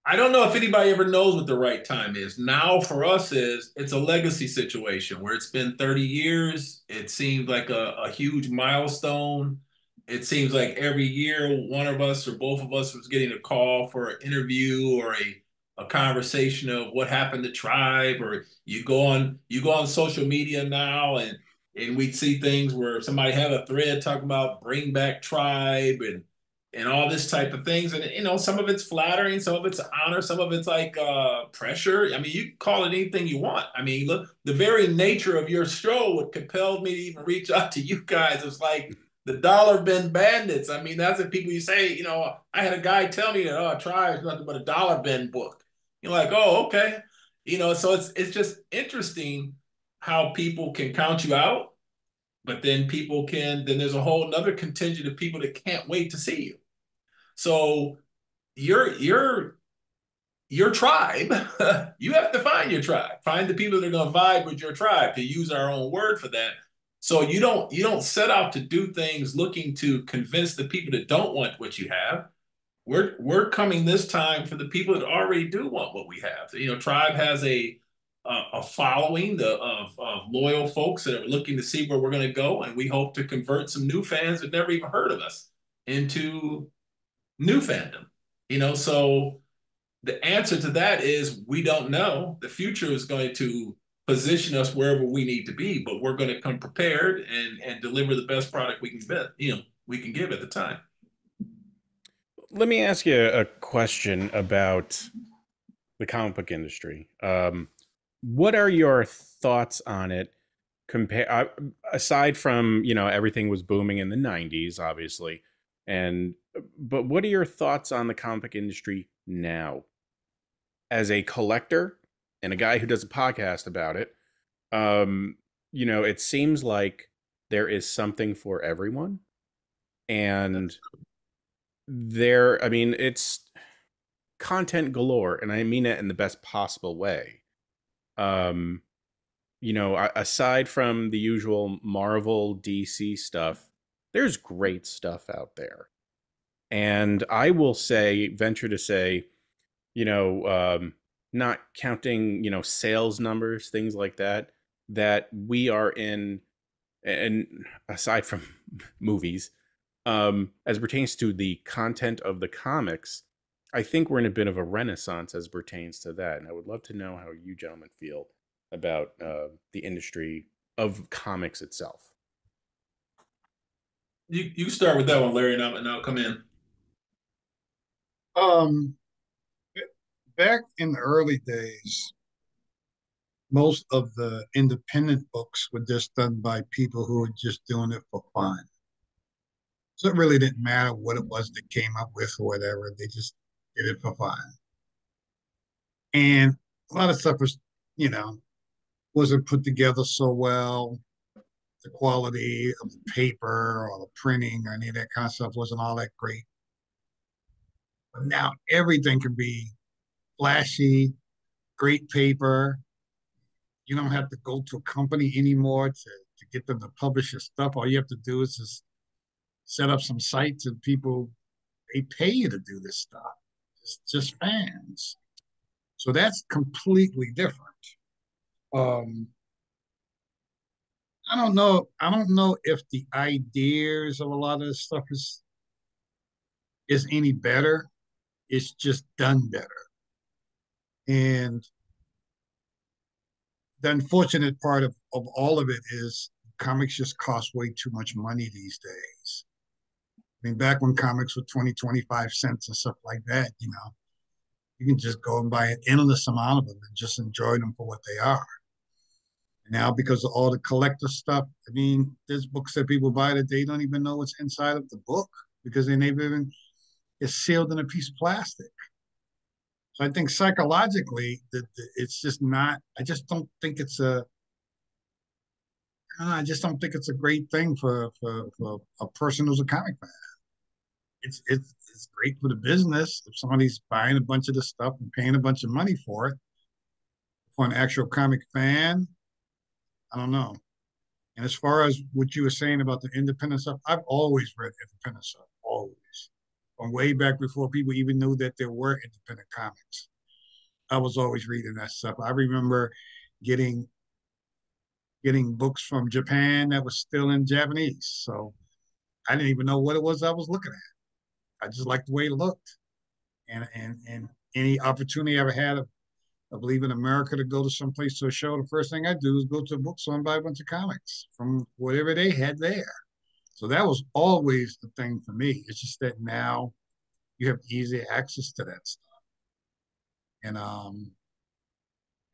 S5: I don't know if anybody ever knows what the right time is. Now for us it's a legacy situation where it's been 30 years. It seems like a huge milestone. It seems like every year one of us or both of us was getting a call for an interview or a conversation of what happened to Tribe, or you go on social media now, and we see things where somebody have a thread talking about bring back Tribe and all this type of things. And some of it's flattering, some of it's honor, some of it's like pressure. I mean, you can call it anything you want. I mean, look, the very nature of your show, what compelled me to even reach out to you guys, was like, the dollar bin bandits. I mean, that's what people you say, I had a guy tell me that, oh, Try is nothing but a dollar bin book. You're like, oh, okay. So it's just interesting how people can count you out, but then there's a whole another contingent of people that can't wait to see you. So your tribe, you have to find your tribe. Find the people that are going to vibe with your tribe, to use our own word for that. So you don't set out to do things looking to convince the people that don't want what you have. We're coming this time for the people that already do want what we have. Tribe has a following of loyal folks that are looking to see where we're going to go, and we hope to convert some new fans that never even heard of us into new fandom. So the answer to that is we don't know. The future is going to position us wherever we need to be, but we're going to come prepared and deliver the best product we can give at the time.
S1: Let me ask you a question about the comic book industry. What are your thoughts on it? Aside from everything was booming in the '90s, obviously, but what are your thoughts on the comic book industry now? As a collector and a guy who does a podcast about it, it seems like there is something for everyone, and it's content galore, and I mean it in the best possible way. Aside from the usual Marvel, DC stuff, there's great stuff out there. And I will venture to say, not counting, sales numbers, things like that, that we are in, and aside from movies, as pertains to the content of the comics, I think we're in a bit of a renaissance as pertains to that. And I would love to know how you gentlemen feel about the industry of comics itself.
S5: You start with that one, Larry, and I'll come in.
S4: Back in the early days, most of the independent books were just done by people who were just doing it for fun. So it really didn't matter what it was they came up with or whatever. They just did it for fun. And a lot of stuff wasn't put together so well. The quality of the paper or the printing or any of that kind of stuff wasn't all that great. But now everything can be flashy, great paper. You don't have to go to a company anymore to get them to publish your stuff. All you have to do is just set up some sites and people, they pay you to do this stuff. It's just fans. So that's completely different. I don't know. I don't know if the ideas of a lot of this stuff is any better. It's just done better. And the unfortunate part of all of it is comics just cost way too much money these days. I mean, back when comics were 20, 25 cents and stuff like that, you can just go and buy an endless amount of them and just enjoy them for what they are. And now, because of all the collector stuff, I mean, there's books that people buy that they don't even know what's inside of the book because they never even, it's sealed in a piece of plastic. So I think psychologically that it's just not. I just don't think it's a. I just don't think it's a great thing for a person who's a comic fan. It's great for the business if somebody's buying a bunch of this stuff and paying a bunch of money for it. For an actual comic fan, I don't know. And as far as what you were saying about the independent stuff, I've always read independent stuff, always. From way back before people even knew that there were independent comics. I was always reading that stuff. I remember getting books from Japan that was still in Japanese. So I didn't even know what it was I was looking at. I just liked the way it looked. And any opportunity I ever had of leaving America to go to someplace to a show, the first thing I do is go to a bookstore and buy a bunch of comics from whatever they had there. So that was always the thing for me. It's just that now you have easy access to that stuff. And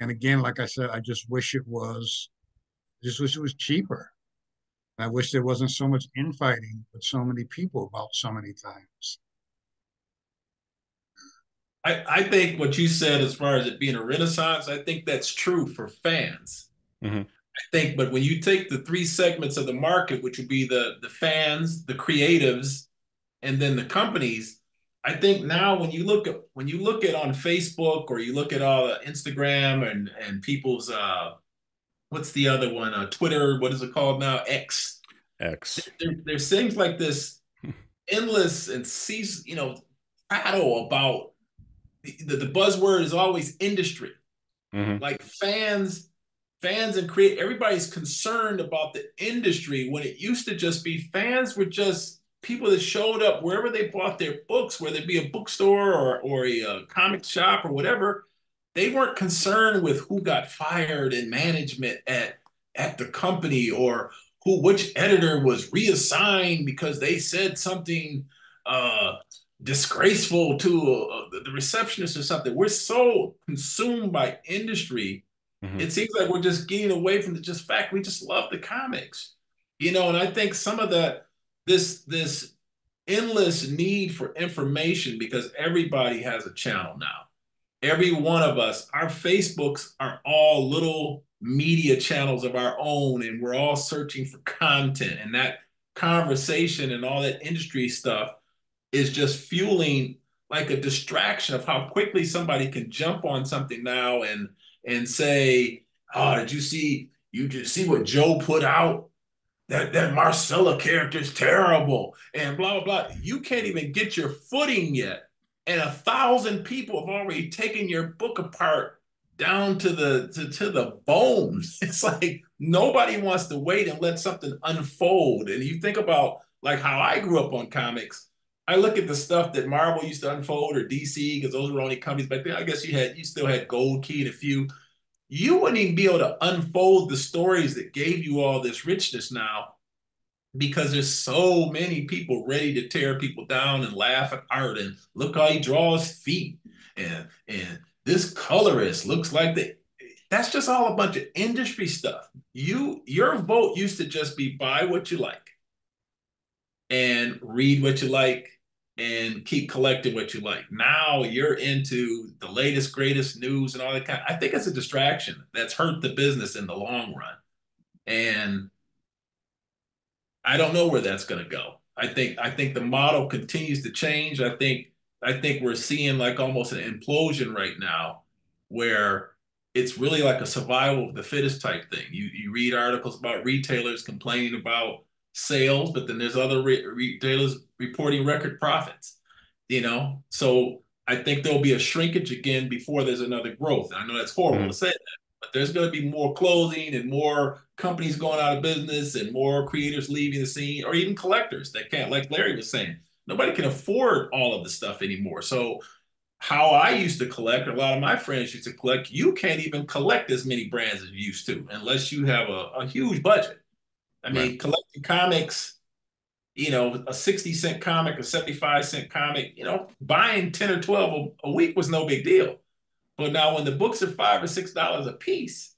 S4: again, like I said, I just wish it was cheaper. I wish there wasn't so much infighting with so many people about so many times.
S5: I think what you said as far as it being a renaissance, I think that's true for fans.
S1: Mm-hmm.
S5: I think, but when you take the three segments of the market, which would be the fans, the creatives, and then the companies, I think now when you look at on Facebook or you look at all the Instagram and people's what's the other one? Twitter, what is it called now? X.
S1: X.
S5: There's things like this endless and battle about the buzzword is always industry.
S1: Mm-hmm.
S5: Like fans and create everybody's concerned about the industry when it used to just be fans were just people that showed up wherever they bought their books, whether it be a bookstore or a comic shop or whatever. They weren't concerned with who got fired in management at the company or which editor was reassigned because they said something uh, disgraceful to the receptionist or something. We're so consumed by industry.
S1: Mm-hmm.
S5: It seems like we're just getting away from the just fact we just love the comics, and I think some of this endless need for information because everybody has a channel now. Every one of us, our Facebooks are all little media channels of our own, and we're all searching for content. And that conversation and all that industry stuff is just fueling like a distraction of how quickly somebody can jump on something now and say, "Oh, you just see what Joe put out? That Marcella character is terrible," and blah, blah, blah. You can't even get your footing yet. And 1,000 people have already taken your book apart down to the bones. It's like nobody wants to wait and let something unfold. And you think about like how I grew up on comics. I look at the stuff that Marvel used to unfold or DC, because those were only companies back then. I guess you still had Gold Key and a few. You wouldn't even be able to unfold the stories that gave you all this richness now because there's so many people ready to tear people down and laugh at art and look how he draws feet and this colorist looks like that's just all a bunch of industry stuff. Your vote used to just be buy what you like and read what you like and keep collecting what you like. Now you're into the latest, greatest news and all that kind. I think it's a distraction that's hurt the business in the long run. And I don't know where that's going to go. I think the model continues to change. I think we're seeing like almost an implosion right now where it's really like a survival of the fittest type thing. You read articles about retailers complaining about sales, but then there's other retailers reporting record profits, So I think there'll be a shrinkage again before there's another growth. And I know that's horrible
S1: Mm-hmm.
S5: to say that, but there's going to be more closing and more companies going out of business and more creators leaving the scene, or even collectors that can't, like Larry was saying, nobody can afford all of the stuff anymore. So how I used to collect, or a lot of my friends used to collect, you can't even collect as many brands as you used to unless you have a huge budget. I
S1: Right.
S5: mean, collecting comics, a 60-cent comic, a 75-cent comic, buying 10 or 12 a week was no big deal. But now when the books are $5 or $6 a piece,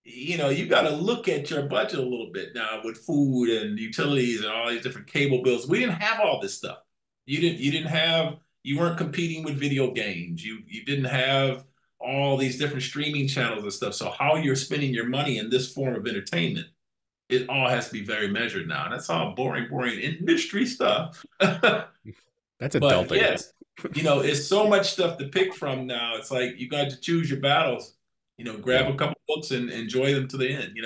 S5: you got to look at your budget a little bit now with food and utilities and all these different cable bills. We didn't have all this stuff. You weren't competing with video games. You didn't have all these different streaming channels and stuff. So how you're spending your money in this form of entertainment, it all has to be very measured now. And that's all boring industry stuff.
S1: That's
S5: But
S1: adulting.
S5: yes, it's so much stuff to pick from now. It's like you got to choose your battles. Grab
S1: Yeah.
S5: a couple books and enjoy them to the end.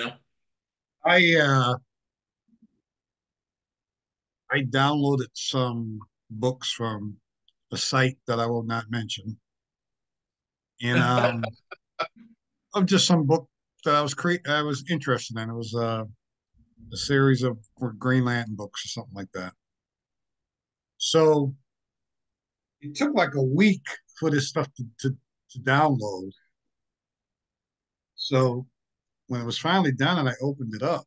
S4: I I downloaded some books from a site that I will not mention, and of just some book that I was interested in. It was a series of Green Lantern books or something like that. So it took like a week for this stuff to download. So when it was finally done and I opened it up,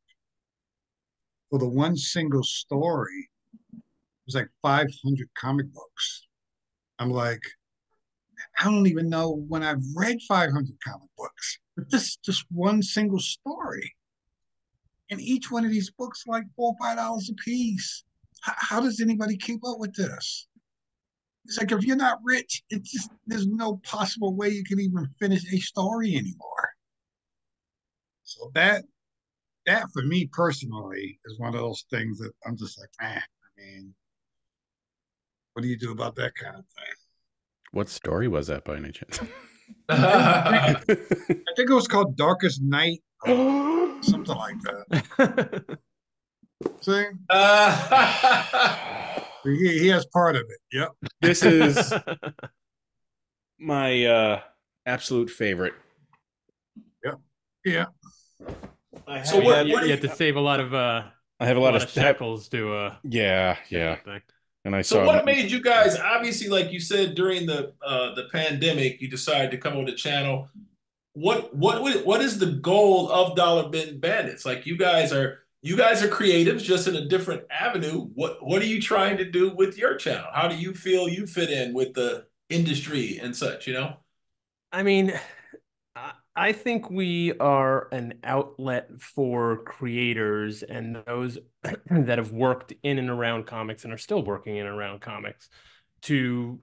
S4: for the one single story, it was like 500 comic books. I'm like, I don't even know when I've read 500 comic books, but this is just one single story. And each one of these books like $4 or $5 a piece. How does anybody keep up with this? It's like if you're not rich, it's just there's no possible way you can even finish a story anymore. So that for me personally is one of those things that I'm just like, man, I mean, what do you do about that kind of thing?
S1: What story was that by any chance?
S4: I think it was called Darkest Night or something like that. See? He has part of it. Yep.
S1: This is my absolute favorite.
S4: Yep. Yeah.
S5: So what
S3: you
S5: do
S3: have to save a lot of
S1: I have a lot of
S3: shekels to
S1: yeah.
S3: that thing.
S1: And I
S5: So
S1: saw
S5: what made you guys, obviously, like you said, during the pandemic, you decided to come on the channel. What is the goal of Dollar Bin Bandits? Like you guys are creatives just in a different avenue. What are you trying to do with your channel? How do you feel you fit in with the industry and such, you know?
S3: I mean, I think we are an outlet for creators and those that have worked in and around comics and are still working in and around comics to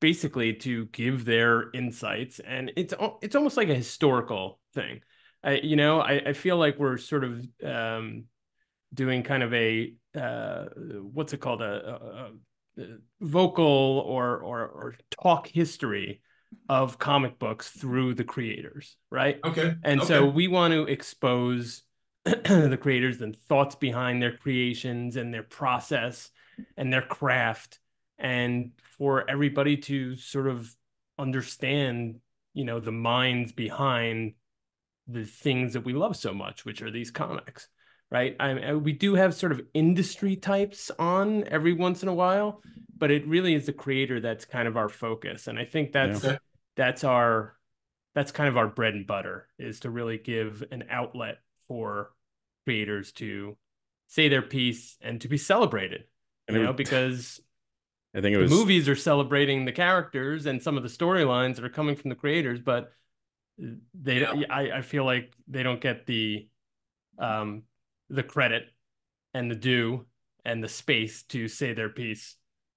S3: basically to give their insights. And it's almost like a historical thing. I feel like we're sort of doing kind of a what's it called, a vocal or talk history of comic books through the creators, right?
S5: Okay.
S3: And
S5: okay.
S3: so we want to expose the creators and thoughts behind their creations and their process and their craft, and for everybody to sort of understand, the minds behind the things that we love so much, which are these comics, right? We do have sort of industry types on every once in a while, but it really is the creator that's kind of our focus. And I think that's kind of our bread and butter, is to really give an outlet for creators to say their piece and to be celebrated, because
S1: I think
S3: the movies are celebrating the characters and some of the storylines that are coming from the creators, but I feel like they don't get the credit and the due and the space to say their piece.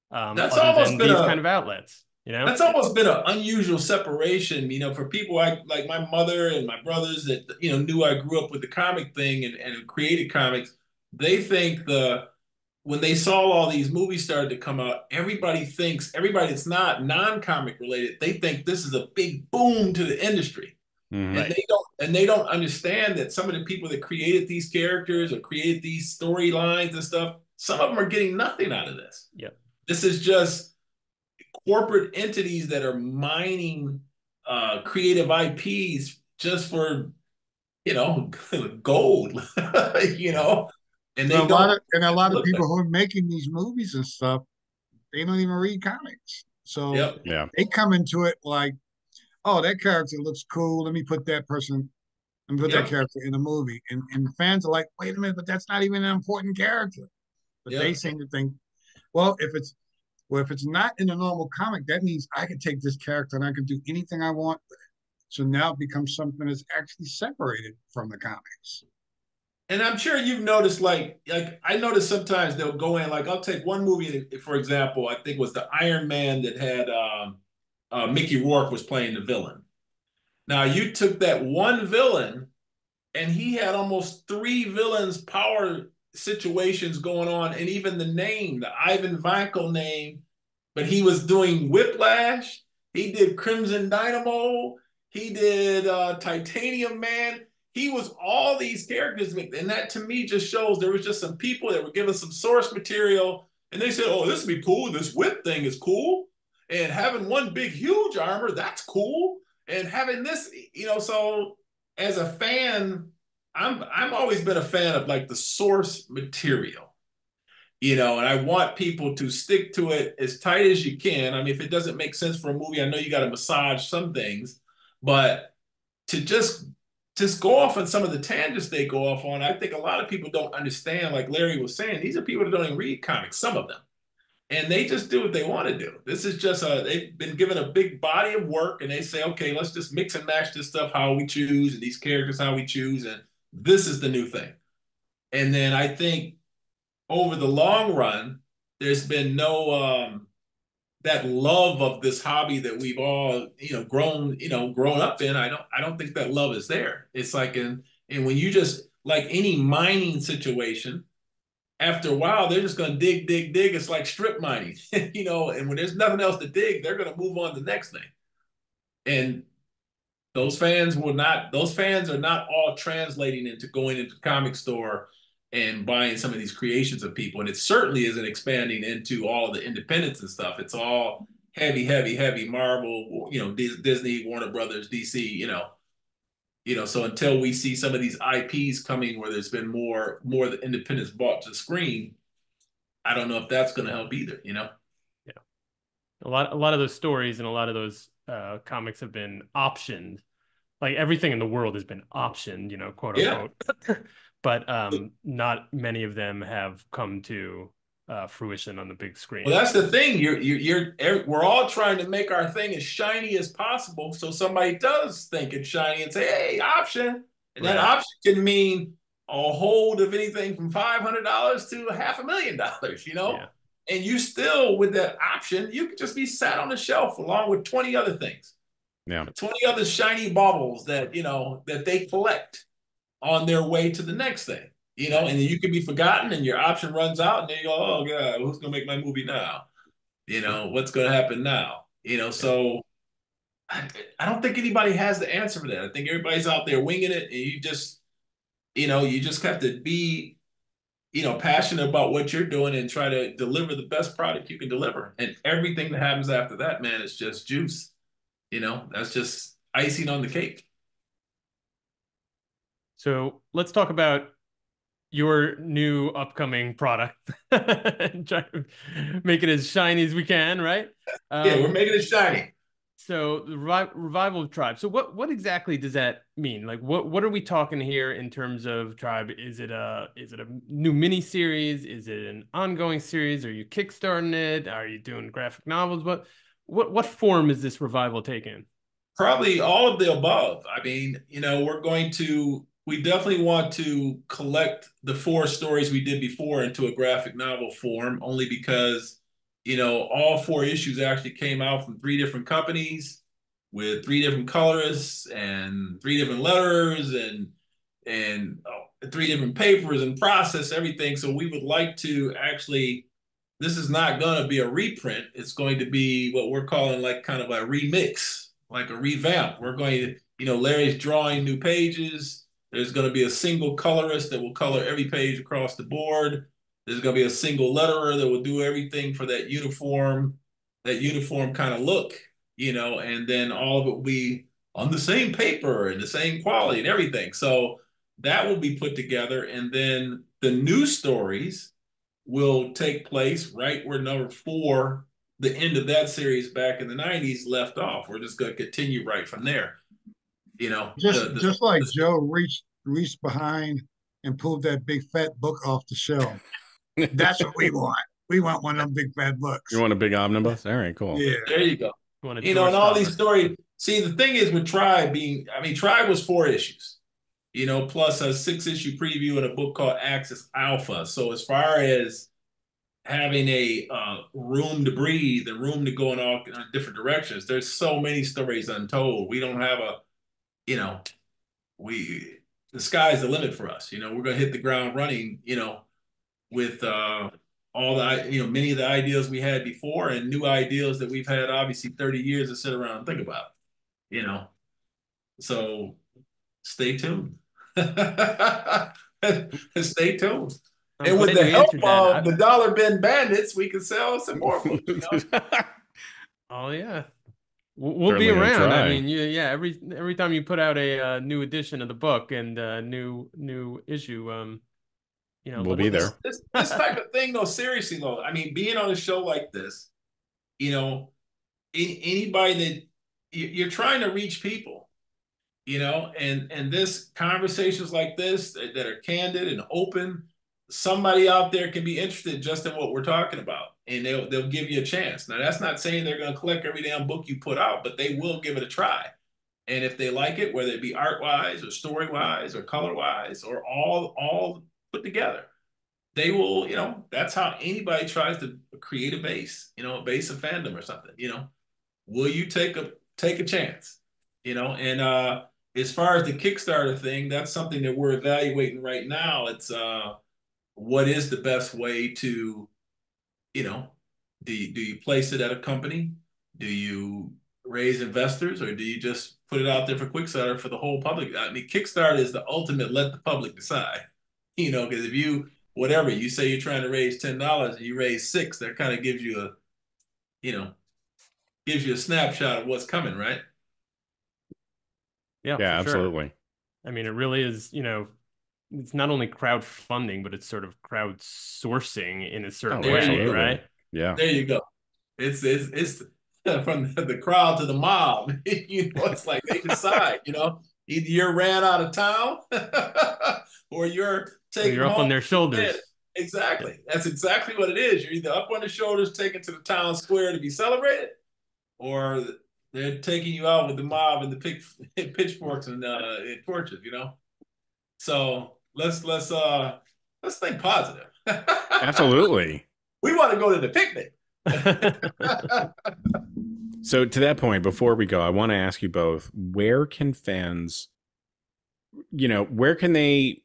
S5: That's
S3: other
S5: almost
S3: than
S5: been
S3: these kind of outlets,
S5: That's almost been an unusual separation, for people like my mother and my brothers that knew I grew up with the comic thing and created comics. They think when they saw all these movies started to come out, everybody that's not non-comic related, they think this is a big boom to the industry.
S1: Mm-hmm.
S5: And they don't understand that some of the people that created these characters or created these storylines and stuff, some of them are getting nothing out of this.
S3: Yep.
S5: This is just corporate entities that are mining creative IPs just for gold, and
S4: a lot of people who are making these movies and stuff, they don't even read comics, so they come into it like, oh, that character looks cool, let me put that person and put that character in a movie, and fans are like, wait a minute, but that's not even an important character, but they seem to think, well, if it's not in a normal comic, that means I can take this character and I can do anything I want with it. So now it becomes something that's actually separated from the comics.
S5: And I'm sure you've noticed, like I noticed sometimes they'll go in, like I'll take one movie, for example, I think it was the Iron Man that had Mickey Rourke was playing the villain. Now you took that one villain and he had almost 3 villains power situations going on, and even the name, the Ivan Vanko name, but he was doing Whiplash, he did Crimson Dynamo, he did Titanium Man, he was all these characters, and that to me just shows there was just some people that were given some source material, and they said, oh, this would be cool, this whip thing is cool, and having one big huge armor, that's cool, and having this, so as a fan, I'm always been a fan of like the source material, and I want people to stick to it as tight as you can. I mean, if it doesn't make sense for a movie, I know you got to massage some things, but to just go off on some of the tangents they go off on, I think a lot of people don't understand. Like Larry was saying, these are people that don't even read comics, some of them, and they just do what they want to do. This is just they've been given a big body of work, and they say, okay, let's just mix and match this stuff how we choose, and these characters how we choose, and This is the new thing. And then I think over the long run, there's been no that love of this hobby that we've all grown up in. I don't think that love is there. It's like and when you just like any mining situation, after a while they're just going to dig. It's like strip mining, and when there's nothing else to dig, they're going to move on to the next thing. And those fans are not all translating into going into comic store and buying some of these creations of people. And it certainly isn't expanding into all the independents and stuff. It's all heavy Marvel, Disney, Warner Brothers, DC, so until we see some of these IPs coming where there's been more of the independents bought to the screen, I don't know if that's going to help either,
S3: Yeah. A lot of those stories and a lot of those comics have been optioned. Like everything in the world has been optioned, quote unquote. Yeah. But not many of them have come to fruition on the big screen.
S5: Well, that's the thing. We're all trying to make our thing as shiny as possible, so somebody does think it's shiny and say, "Hey, option," and that option can mean a hold of anything from $500 to $500,000.
S1: Yeah.
S5: And you still, with that option, you could just be sat on the shelf along with 20 other things.
S1: Yeah.
S5: 20 other shiny baubles that that they collect on their way to the next thing. And then you could be forgotten and your option runs out and then you go, oh God, who's going to make my movie now? What's going to happen now? So I don't think anybody has the answer for that. I think everybody's out there winging it, and you just have to be, passionate about what you're doing and try to deliver the best product you can deliver. And everything that happens after that, man, is just juice. That's just icing on the cake.
S3: So let's talk about your new upcoming product. Try to make it as shiny as we can, right?
S5: Yeah, we're making it shiny.
S3: So the revival of Tribe. So what exactly does that mean? Like what are we talking here in terms of Tribe? Is it a new mini series? Is it an ongoing series? Are you kickstarting it? Are you doing graphic novels? What form is this revival taking?
S5: Probably all of the above. I mean, we definitely want to collect the 4 stories we did before into a graphic novel form, only because, all 4 issues actually came out from 3 different companies with 3 different colorists and 3 different letters and 3 different papers and process everything. So we would like to actually, this is not going to be a reprint. It's going to be what we're calling like kind of a remix, like a revamp. We're going to, Larry's drawing new pages. There's going to be a single colorist that will color every page across the board. There's going to be a single letterer that will do everything for that uniform kind of look, and then all of it will be on the same paper and the same quality and everything. So that will be put together. And then the new stories will take place right where number 4, the end of that series back in the 90s, left off. We're just going to continue right from there.
S4: Just like Joe reached behind and pulled that big fat book off the shelf. That's what we want. We want one of them big fat books.
S1: You want a big omnibus? All right, cool.
S4: Yeah.
S5: There you go. And all these stories. See, the thing is with Tribe Tribe was 4 issues, plus a 6-issue preview and a book called Axis Alpha. So as far as having a room to breathe and room to go in all different directions, there's so many stories untold. We don't have the sky's the limit for us. We're going to hit the ground running, with all the, many of the ideas we had before and new ideas that we've had, obviously 30 years to sit around and think about, so stay tuned. Stay tuned. And with the help of the dollar bin bandits, we can sell some more books.
S3: Oh yeah. We'll be around. I mean, every time you put out a new edition of the book and a new issue,
S1: we'll be there.
S5: This type of thing, though, seriously, though, I mean, being on a show like this, anybody that you're trying to reach people, and this conversations like this that are candid and open, somebody out there can be interested just in what we're talking about, and they'll give you a chance. Now, that's not saying they're going to collect every damn book you put out, but they will give it a try. And if they like it, whether it be art wise or story wise or color wise or all put together, they will, that's how anybody tries to create a base, a base of fandom or something, will you take a chance, and as far as the Kickstarter thing, that's something that we're evaluating right now. It's what is the best way to, do you place it at a company? Do you raise investors, or do you just put it out there for Kickstarter for the whole public? I mean, Kickstarter is the ultimate let the public decide, because if you, whatever, you say you're trying to raise $10 and you raise $6, that kind of gives you a, gives you a snapshot of what's coming, right?
S3: Yeah,
S1: Yeah,
S3: for sure.
S1: absolutely.
S3: I mean, it really is, it's not only crowdfunding, but it's sort of crowdsourcing in a certain
S1: Oh,
S3: way,
S1: absolutely.
S3: right?
S1: Yeah.
S5: There you go. It's from the crowd to the mob. It's like they decide. Either you're ran out of town, or you're taken
S3: You're up on
S5: home.
S3: their shoulders.
S5: Exactly. That's exactly what it is. You're either up on the shoulders, taken to the town square to be celebrated, or they're taking you out with the mob and the pitchforks and torches. So let's think positive.
S1: Absolutely.
S5: We want to go to the picnic.
S1: So to that point, before we go, I want to ask you both, where can fans, where can they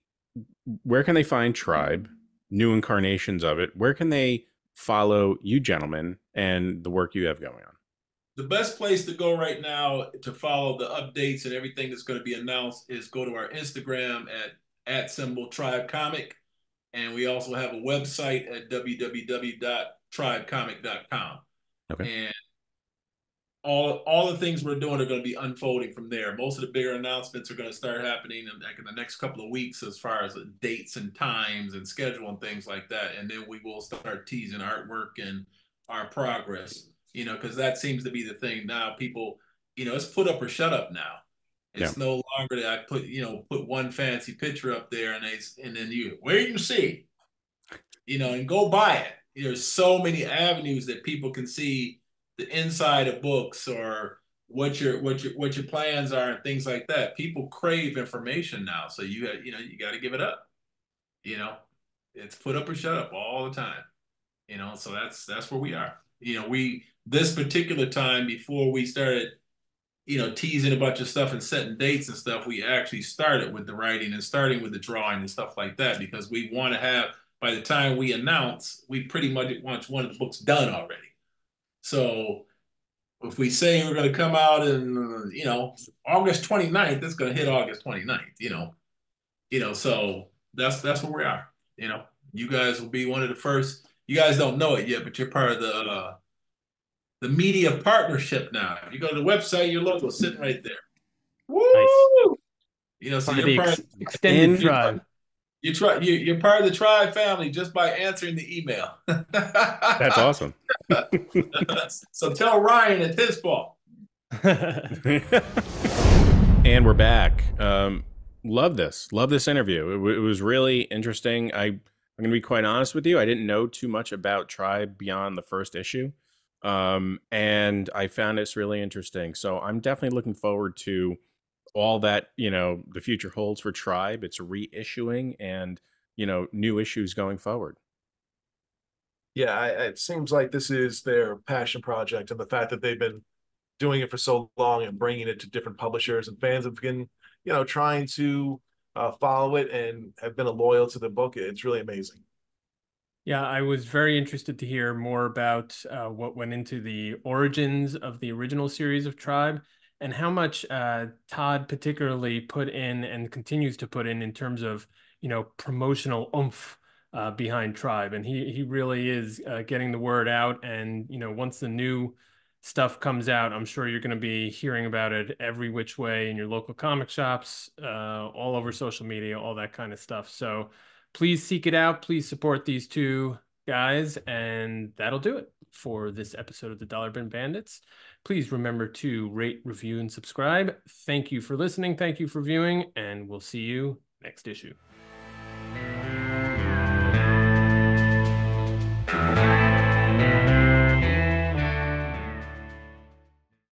S1: find Tribe, new incarnations of it? Where can they follow you gentlemen and the work you have going on?
S5: The best place to go right now to follow the updates and everything that's going to be announced is go to our Instagram at symbol Tribe Comic. And we also have a website at www.tribecomic.com.
S1: Okay.
S5: And all the things we're doing are going to be unfolding from there. Most of the bigger announcements are going to start happening in the next couple of weeks, as far as dates and times and schedule and things like that. And then we will start teasing artwork and our progress, because that seems to be the thing now. People, it's put up or shut up now. It's no longer that I put one fancy picture up there and then you wait and see, and go buy it. There's so many avenues that people can see the inside of books, or what your plans are and things like that. People crave information now, so you got to give it up. It's put up or shut up all the time. So that's where we are. We, this particular time, before we started teasing a bunch of stuff and setting dates and stuff, we actually started with the writing and starting with the drawing and stuff like that, because we want to have, by the time we announce, we pretty much want one of the books done already. So if we say we're going to come out in, August 29th, it's going to hit August 29th, so that's where we are. You guys will be one of the first. You guys don't know it yet, but you're part of the media partnership now. If you go to the website, your logo's sitting right there. Woo!
S3: Nice.
S5: So you're part of
S3: extended Tribe.
S5: You're part of the Tribe family just by answering the email.
S1: That's awesome.
S5: So tell Ryan it's his fault.
S1: And we're back. Love this interview. It was really interesting. I'm going to be quite honest with you. I didn't know too much about Tribe beyond the first issue. And I found this really interesting. So I'm definitely looking forward to all that, the future holds for Tribe. It's reissuing and, new issues going forward.
S2: Yeah, it seems like this is their passion project, and the fact that they've been doing it for so long and bringing it to different publishers, and fans have been, trying to follow it and have been loyal to the book. It's really amazing.
S3: Yeah, I was very interested to hear more about what went into the origins of the original series of Tribe, and how much Todd particularly put in and continues to put in terms of, promotional oomph behind Tribe. And he really is getting the word out. And, once the new stuff comes out, I'm sure you're going to be hearing about it every which way in your local comic shops, all over social media, all that kind of stuff. So please seek it out. Please support these two guys. And that'll do it for this episode of the Dollar Bin Bandits. Please remember to rate, review, and subscribe. Thank you for listening. Thank you for viewing. And we'll see you next issue.